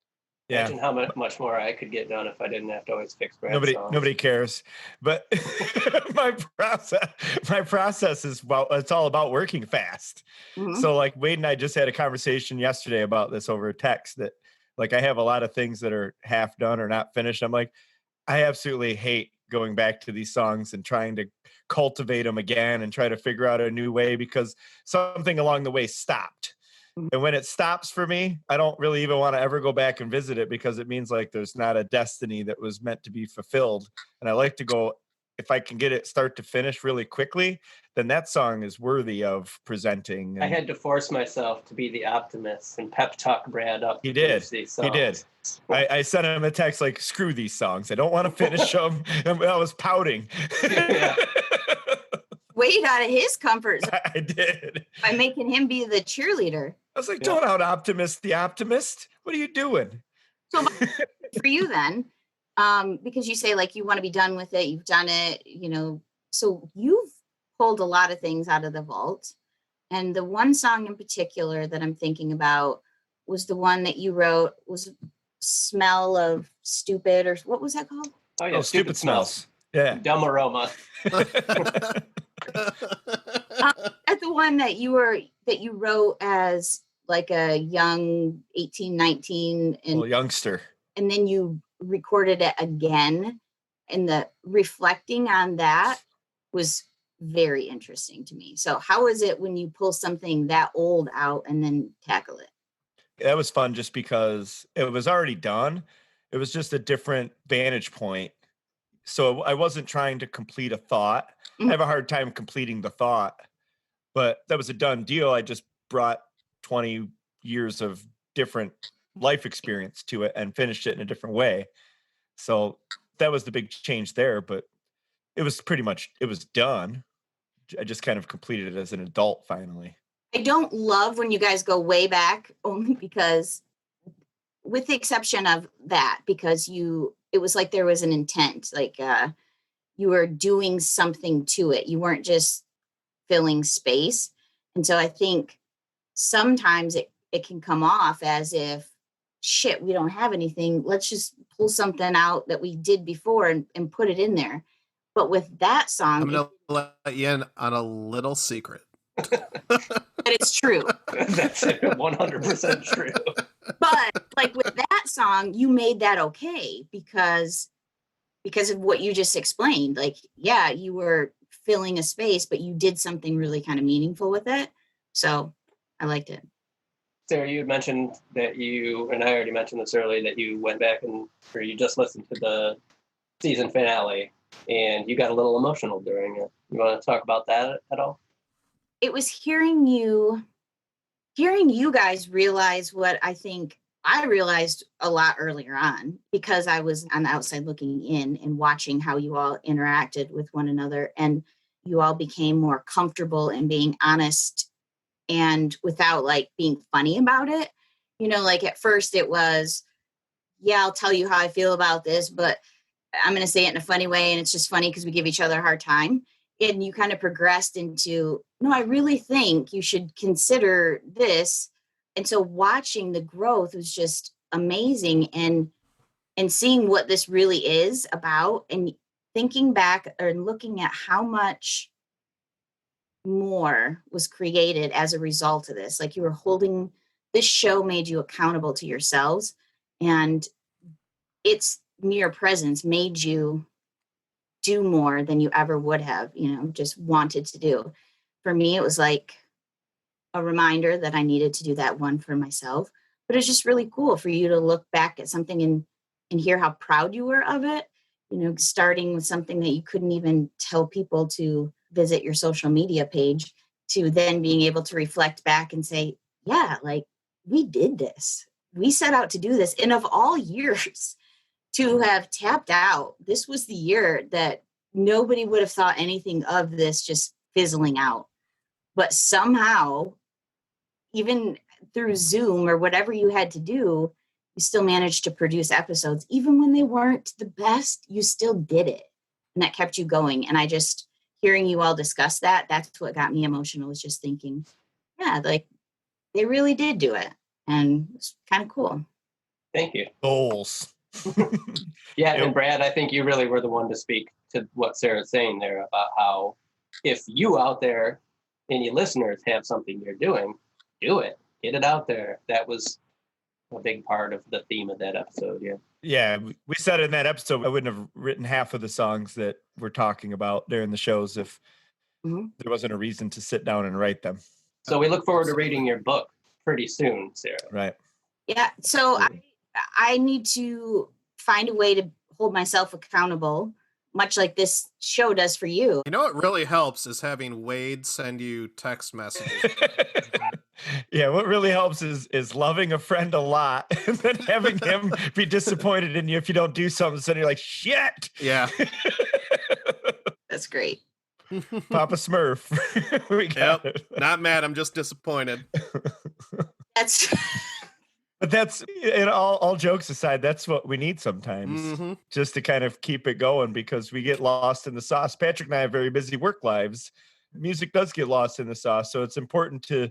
Yeah. Imagine how much more I could get done if I didn't have to always fix Brad's songs. Nobody cares. But my process is, well, it's all about working fast. Mm-hmm. So like Wade and I just had a conversation yesterday about this over text, that like I have a lot of things that are half done or not finished. I'm like, I absolutely hate going back to these songs and trying to cultivate them again and try to figure out a new way, because something along the way stopped. And when it stops for me, I don't really even want to ever go back and visit it, because it means like there's not a destiny that was meant to be fulfilled. And I like to go, if I can get it start to finish really quickly, then that song is worthy of presenting. I had to force myself to be the optimist and pep talk Brad up. He did. I sent him a text like, screw these songs. I don't want to finish them. And I was pouting. Yeah. Wade out of his comfort zone. I did. By making him be the cheerleader. I was like, don't out optimist the optimist. What are you doing? So for you then, because you say like you want to be done with it, you've done it, so you've pulled a lot of things out of the vault. And the one song in particular that I'm thinking about was the one that you wrote, was Smell of Stupid, or what was that called? Oh yeah, Stupid Smells. Yeah. Dumb aroma. That's the one that you wrote as like a young 18, 19 and youngster. And then you recorded it again, and the reflecting on that was very interesting to me. So how is it when you pull something that old out and then tackle it? That was fun just because it was already done. It was just a different vantage point. So I wasn't trying to complete a thought. I have a hard time completing the thought, but that was a done deal. I just brought 20 years of different life experience to it and finished it in a different way. So that was the big change there, but it was done. I just kind of completed it as an adult finally. I don't love when you guys go way back, only because, with the exception of that, because it was like there was an intent, like you were doing something to it. You weren't just filling space. And so I think sometimes it can come off as if, shit, we don't have anything. Let's just pull something out that we did before and put it in there. But with that song, I'm going to let you in on a little secret. But it's true. That's 100% true. But like with that song, you made that okay because of what you just explained. Like, yeah, you were filling a space, but you did something really kind of meaningful with it. So I liked it. Sarah, you had mentioned that and I already mentioned this earlier, that you went back or you just listened to the season finale and you got a little emotional during it. You want to talk about that at all? It was hearing you guys realize what I think I realized a lot earlier on, because I was on the outside looking in and watching how you all interacted with one another, and you all became more comfortable in being honest and without like being funny about it. Like at first it was, yeah, I'll tell you how I feel about this, but I'm going to say it in a funny way. And it's just funny because we give each other a hard time. And you kind of progressed into, no, I really think you should consider this. And so watching the growth was just amazing, and seeing what this really is about, and thinking back and looking at how much more was created as a result of this. Like, you were holding, this show made you accountable to yourselves, and its mere presence made you do more than you ever would have, just wanted to do. For me, it was like a reminder that I needed to do that one for myself. But it's just really cool for you to look back at something and hear how proud you were of it, starting with something that you couldn't even tell people to visit your social media page, to then being able to reflect back and say, yeah, like, we did this. We set out to do this. And of all years to have tapped out, this was the year that nobody would have thought anything of this just fizzling out. But somehow, even through Zoom or whatever you had to do, you still managed to produce episodes. Even when they weren't the best, you still did it. And that kept you going. And hearing you all discuss that, that's what got me emotional, was just thinking, yeah, like, they really did do it. And it's kind of cool. Thank you. Goals. Yeah, and Brad, I think you really were the one to speak to what Sarah's saying there about how, if you out there, any listeners, have something you're doing, do it. Get it out there. That was a big part of the theme of that episode. Yeah, we said in that episode, I wouldn't have written half of the songs that we're talking about during the shows if there wasn't a reason to sit down and write them. So we look forward to reading your book pretty soon, Sarah. Right. Yeah. So I need to find a way to hold myself accountable, much like this show does for you. What really helps is having Wade send you text messages. Yeah, what really helps is loving a friend a lot and then having him be disappointed in you if you don't do something. So you're like, shit. Yeah. That's great. Papa Smurf. We got it. Not mad. I'm just disappointed. But that's, and all jokes aside, that's what we need sometimes, just to kind of keep it going, because we get lost in the sauce. Patrick and I have very busy work lives. Music does get lost in the sauce. So it's important to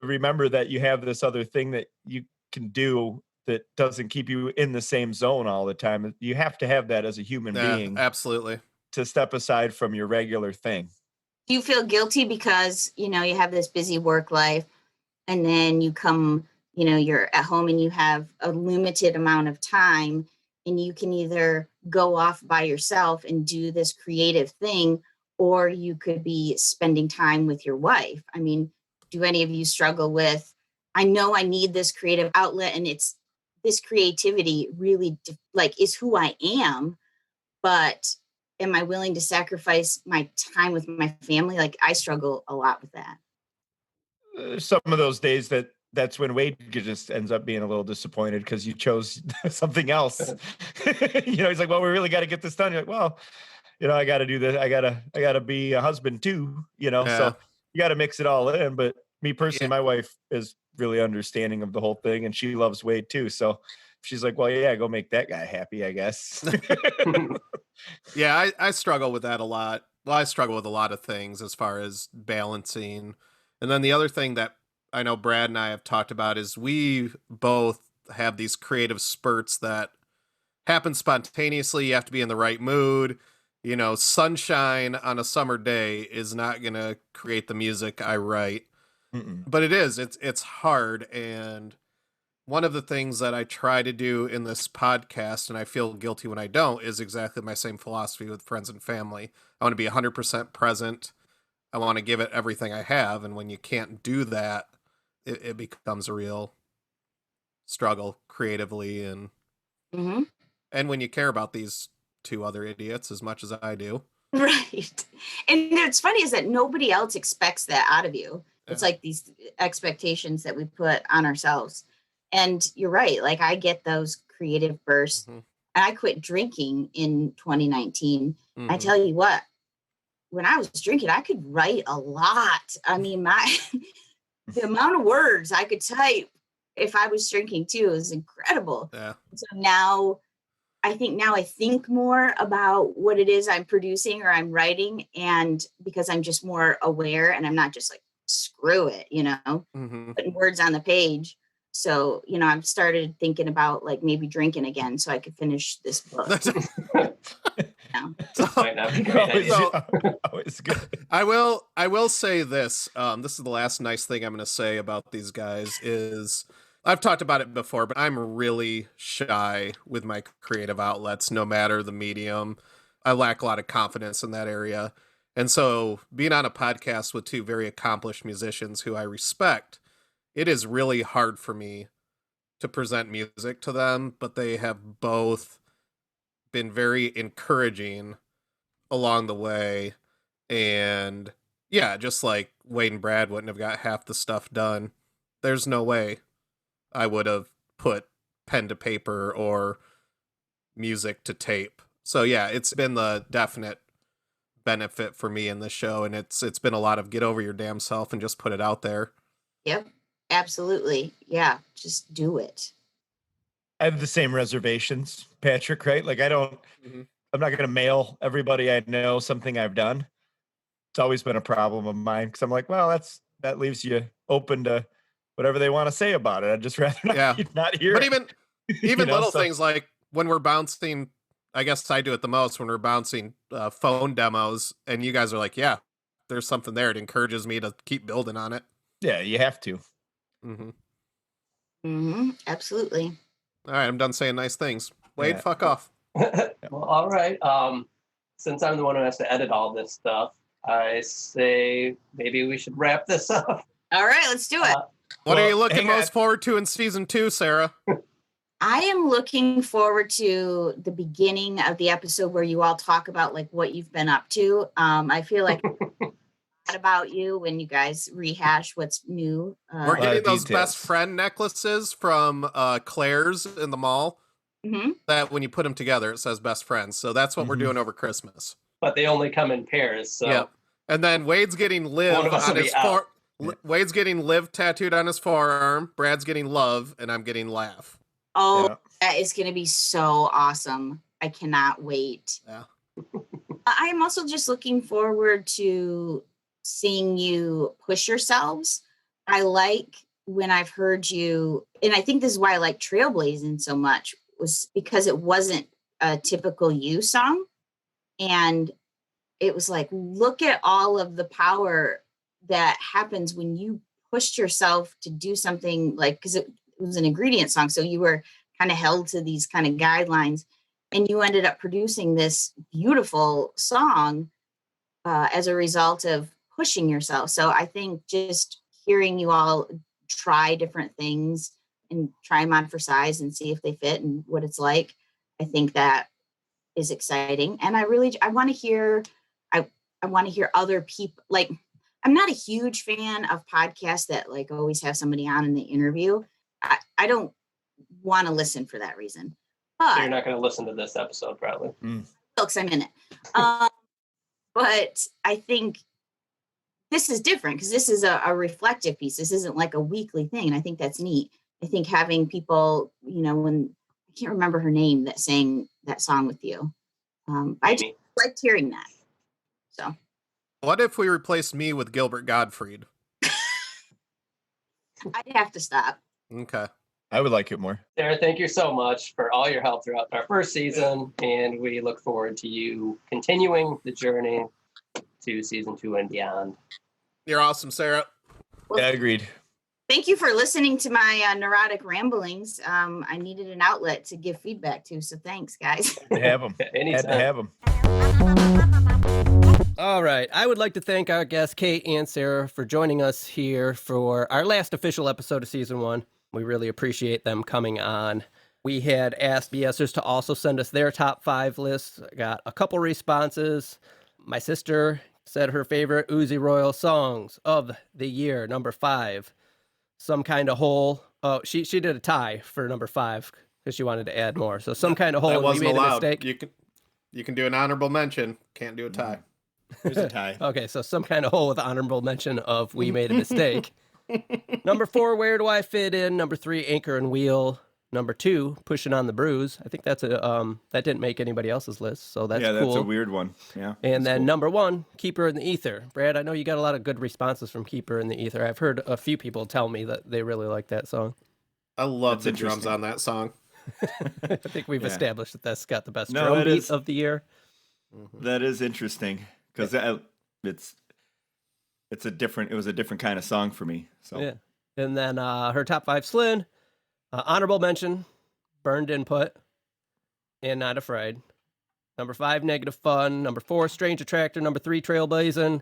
remember that you have this other thing that you can do that doesn't keep you in the same zone all the time. You have to have that as a human being. Absolutely. To step aside from your regular thing. Do you feel guilty because, you have this busy work life, and then you come, you're at home and you have a limited amount of time, and you can either go off by yourself and do this creative thing, or you could be spending time with your wife? I mean, do any of you struggle with, I know I need this creative outlet, and it's this creativity really is who I am, but am I willing to sacrifice my time with my family? Like, I struggle a lot with that. Some of those days that's when Wade just ends up being a little disappointed because you chose something else. He's like, well, we really got to get this done. You're like, well, I got to do this. I gotta be a husband too, so you got to mix it all in. But me personally, my wife is really understanding of the whole thing, and she loves Wade too. So she's like, well, yeah, go make that guy happy, I guess. Yeah, I struggle with that a lot. Well, I struggle with a lot of things as far as balancing. And then the other thing that I know Brad and I have talked about is we both have these creative spurts that happen spontaneously. You have to be in the right mood. Sunshine on a summer day is not going to create the music I write. But it's hard. And one of the things that I try to do in this podcast, and I feel guilty when I don't, is exactly my same philosophy with friends and family. I want to be 100% present. I want to give it everything I have. And when you can't do that, it becomes a real struggle creatively. And when you care about these two other idiots as much as I do. Right. And what's funny is that nobody else expects that out of you. It's like these expectations that we put on ourselves. And you're right. Like, I get those creative bursts. And I quit drinking in 2019. I tell you what, when I was drinking, I could write a lot. I mean, the amount of words I could type if I was drinking too is incredible. Yeah. So now I think more about what it is I'm producing or I'm writing, and because I'm just more aware and I'm not just like, screw it, putting words on the page. So, I've started thinking about like maybe drinking again so I could finish this book. Might not be great. Always good. I will say this. This is the last nice thing I'm going to say about these guys is I've talked about it before, but I'm really shy with my creative outlets, no matter the medium. I lack a lot of confidence in that area. And so being on a podcast with two very accomplished musicians who I respect, it is really hard for me to present music to them, but they have both been very encouraging along the way. And yeah, just like Wade and Brad wouldn't have got half the stuff done. There's no way I would have put pen to paper or music to tape. So yeah, it's been the definite benefit for me in this show, and it's been a lot of get over your damn self and just put it out there. Yep, absolutely. Yeah, just do it. I have the same reservations, Patrick, right? Like I'm not going to mail everybody I know something I've done. It's always been a problem of mine because I'm like, well, that leaves you open to whatever they want to say about it. I'd just rather not hear but it. Even little things like when we're bouncing, I guess I do it the most when we're bouncing phone demos, and you guys are like, yeah, there's something there. It encourages me to keep building on it. Yeah, you have to. Absolutely. All right, I'm done saying nice things. Wade, fuck off. Well, all right. Since I'm the one who has to edit all this stuff, I say maybe we should wrap this up. All right, let's do it. What are you looking most forward to in season 2, Sarah? I am looking forward to the beginning of the episode where you all talk about like what you've been up to. I feel like about you when you guys rehash what's new. We're getting those best friend necklaces from Claire's in the mall. That when you put them together, it says best friends. So that's what we're doing over Christmas. But they only come in pairs. So. Yep. And then Wade's getting Liv on his Wade's getting Liv tattooed on his forearm. Brad's getting Love, and I'm getting Laugh. Oh, that is going to be so awesome. I cannot wait. Yeah. I am also just looking forward to seeing you push yourselves. I like when I've heard you, and I think this is why I like Trailblazing so much, was because it wasn't a typical you song. And it was like, look at all of the power that happens when you pushed yourself to do something, like, because it was an ingredient song. So you were kind of held to these kind of guidelines, and you ended up producing this beautiful song as a result of pushing yourself. So I think just hearing you all try different things and try them on for size and see if they fit and what it's like, I think that is exciting. And I want to hear, I want to hear other people. Like, I'm not a huge fan of podcasts that like always have somebody on in the interview. I don't want to listen for that reason. But you're not going to listen to this episode, probably. Because I'm in it. But I think this is different because this is a reflective piece. This isn't like a weekly thing. And I think that's neat. I think having people, when I can't remember her name that sang that song with you. I just liked hearing that. So. What if we replaced me with Gilbert Gottfried? I'd have to stop. Okay. I would like it more. Sarah, thank you so much for all your help throughout our first season, and we look forward to you continuing the journey to season 2 and beyond. You're awesome, Sarah. Yeah, agreed. Thank you for listening to my neurotic ramblings. I needed an outlet to give feedback to, so thanks, guys. Had to have them. Had to have them. All right. I would like to thank our guests, Kate and Sarah, for joining us here for our last official episode of season 1. We really appreciate them coming on. We had asked BSers to also send us their top 5 lists. Got a couple responses. My sister said her favorite Uzi Royal songs of the year, number 5. Some Kind of Hole. Oh, she did a tie for number 5 because she wanted to add more. So Some Kind of Hole. That wasn't we made allowed. a mistake. You can do an honorable mention. Can't do a tie. There's a tie. Okay, so Some Kind of Hole with honorable mention of We Made a Mistake. Number 4, Where Do I Fit In? Number 3, Anchor and Wheel. Number 2, Pushing on the Bruise. I think that's that didn't make anybody else's list, so that's cool. Yeah, that's a weird one. Yeah. And then cool. number 1, Keeper in the Ether. Brad, I know you got a lot of good responses from Keeper in the Ether. I've heard a few people tell me that they really like that song. I love That's the drums on that song. I think we've established that that's got the best No, drum that beat is- of the year. That is interesting because it was a different kind of song for me. So Yeah. And then her top 5, Slin. Honorable mention, Burned Input, and Not Afraid. Number 5, Negative Fun. Number 4, Strange Attractor. Number 3, Trailblazing.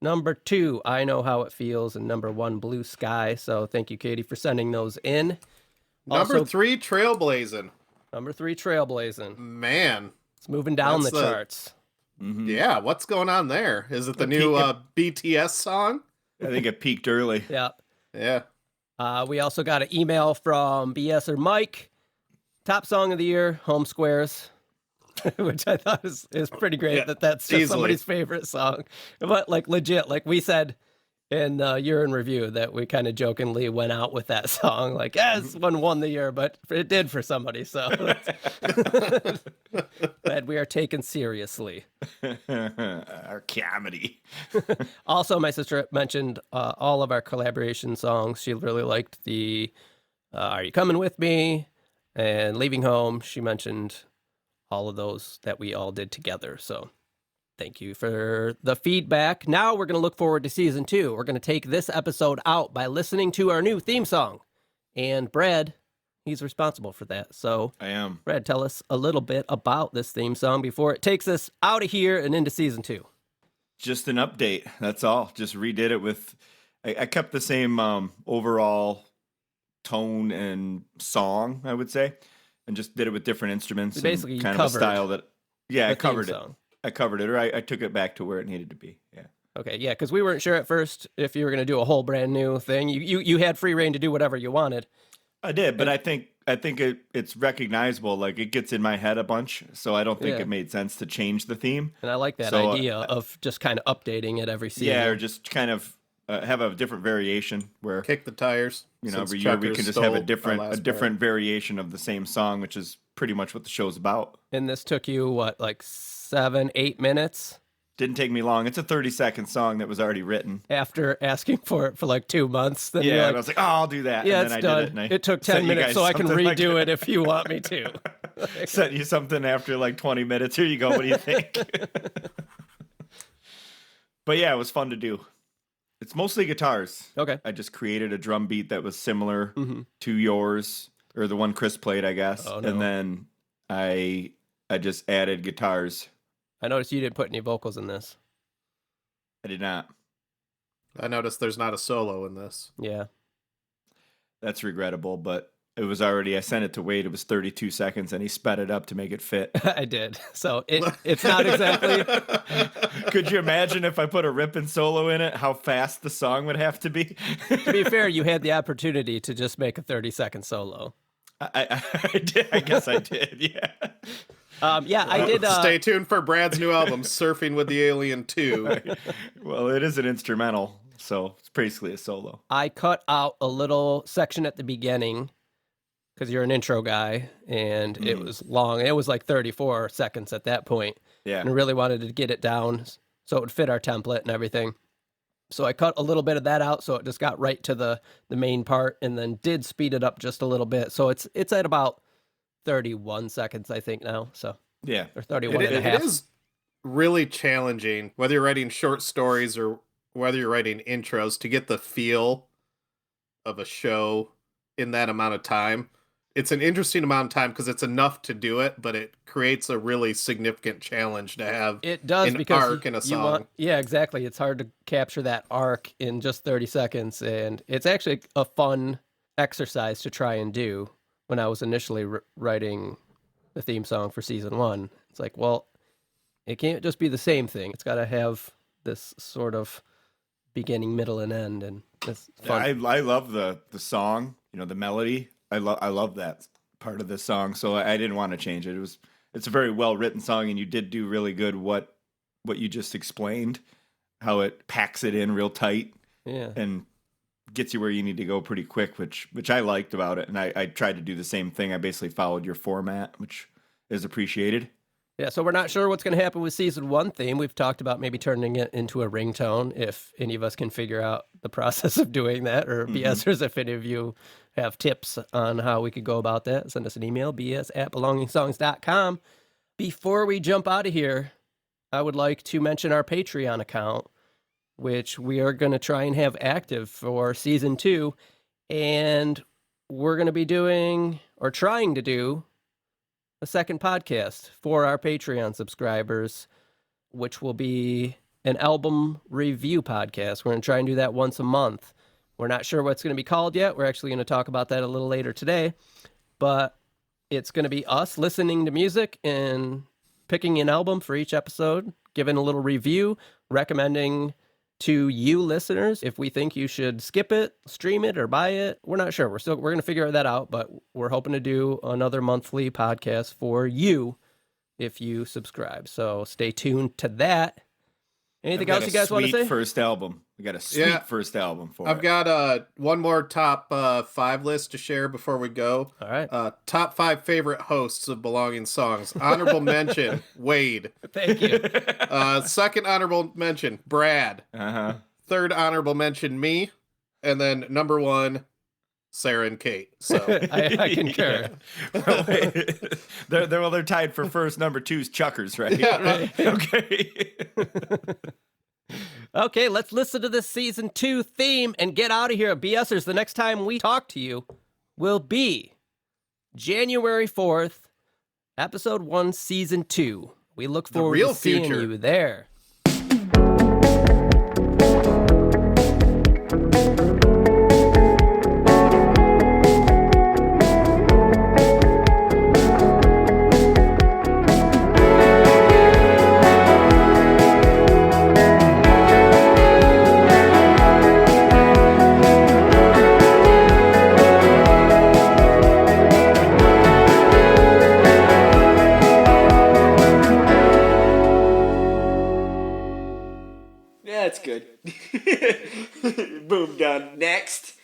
Number 2, I Know How It Feels. And number 1, Blue Sky. So thank you, Katie, for sending those in. Number Also, 3, Trailblazing. Number 3, Trailblazing. Man. It's moving down That's the the- charts. Yeah, what's going on there? Is it the new BTS song? I think it peaked early. Yeah. Yeah. We also got an email from BSer Mike. Top song of the year, Home Squares, which I thought is pretty great. Yeah, That's just easily. somebody's favorite song. But like legit, like we said in year in review that we kind of jokingly went out with that song. Like, this one won the year, but it did for somebody. So glad we are taken seriously. Our comedy. Also, my sister mentioned all of our collaboration songs. She really liked the Are You Coming With Me and Leaving Home. She mentioned all of those that we all did together. So thank you for the feedback. Now we're going to look forward to season 2. We're going to take this episode out by listening to our new theme song. And Brad, he's responsible for that. So I am. Brad, tell us a little bit about this theme song before it takes us out of here and into season 2. Just an update. That's all. Just redid it with. I kept the same overall tone and song, I would say, and just did it with different instruments. So basically, and you kind of a covered style that. Yeah, I the theme covered it. song. I covered it, or I took it back to where it needed to be. Yeah. Okay, yeah, because we weren't sure at first if you were going to do a whole brand new thing. You had free reign to do whatever you wanted. I did, but I think it's recognizable. Like it gets in my head a bunch, so I don't think Yeah. it made sense to change the theme. And I like that So, idea of just kind of updating it every season. Yeah, or just kind of have a different variation where Kick the tires. you know since every year we Chuckers can just have a stole our different last different variation of the same song, which is pretty much what the show's about. And this took you, what, like 7-8 minutes? Didn't take me long. It's a 30-second song that was already written. After asking for it for like 2 months. Then Yeah, you're and I like, was like, oh, I'll do that. yeah, and it's then done. I did it. And I It took sent 10 you minutes guys so I can something like redo that. it if you want me to. Sent you something after like 20 minutes. Here you go. What do you think? But yeah, it was fun to do. It's mostly guitars. Okay. I just created a drum beat that was similar Mm-hmm. to yours, or the one Chris played, I guess. Oh, no. And then I just added guitars. I noticed you didn't put any vocals in this. I did not. I noticed there's not a solo in this. Yeah. That's regrettable, but it was already, I sent it to Wade. It was 32 seconds and he sped it up to make it fit. I did. So it's not exactly... Could you imagine if I put a ripping solo in it, how fast the song would have to be? To be fair, you had the opportunity to just make a 30-second solo. I did. I guess I did. Yeah. Yeah, I did... Stay tuned for Brad's new album, Surfing with the Alien 2. Well, it is an instrumental, so it's basically a solo. I cut out a little section at the beginning because you're an intro guy, and it was long. It was like 34 seconds at that point. Yeah. And I really wanted to get it down so it would fit our template and everything. So I cut a little bit of that out so it just got right to the main part, and then did speed it up just a little bit. So it's at about 31 seconds, I think, now. So Yeah. or 31 and a It half. is really challenging, whether you're writing short stories or whether you're writing intros, to get the feel of a show in that amount of time. It's an interesting amount of time because it's enough to do it, but it creates a really significant challenge to have it does an because arc in a song. Yeah, exactly. It's hard to capture that arc in just 30 seconds, and it's actually a fun exercise to try and do. When I was initially writing the theme song for season 1, it's like, well, it can't just be the same thing. It's got to have this sort of beginning, middle, and end, and it's fun. Yeah, I love the song, the melody. I love that part of the song, so I didn't want to change it. It's a very well written song, and you did do really good what you just explained, how it packs it in real tight, and gets you where you need to go pretty quick, which I liked about it, and I tried to do the same thing. I basically followed your format, which is appreciated. Yeah, so we're not sure what's going to happen with season 1 theme. We've talked about maybe turning it into a ringtone if any of us can figure out the process of doing that, or BSers, if any of you have tips on how we could go about that, send us an email, bs@belongingsongs.com. Before we jump out of here, I would like to mention our Patreon account, which we are going to try and have active for season 2. And we're going to be doing, or trying to do, a second podcast for our Patreon subscribers, which will be an album review podcast. We're going to try and do that once a month. We're not sure what it's going to be called yet. We're actually going to talk about that a little later today. But it's going to be us listening to music and picking an album for each episode, giving a little review, recommending to you listeners if we think you should skip it, stream it, or buy it. We're not sure. We're going to figure that out, but we're hoping to do another monthly podcast for you if you subscribe. So stay tuned to that. Anything else you guys want to say? First album. We got a sweet first album for I've got one more top 5 list to share before we go. All right. Top 5 favorite hosts of Belonging Songs. Honorable mention, Wade. Thank you. Second honorable mention, Brad. Uh-huh. Third honorable mention, me. And then number 1, Sarah and Kate. So I concur. Yeah. They're tied for first. Number 2's Chuckers, right? Yeah, right. Okay. Okay, let's listen to this season 2 theme and get out of here. BSers, the next time we talk to you will be January 4th, episode 1, season 2. We look forward to seeing you there. That's good. Boom, done. Next.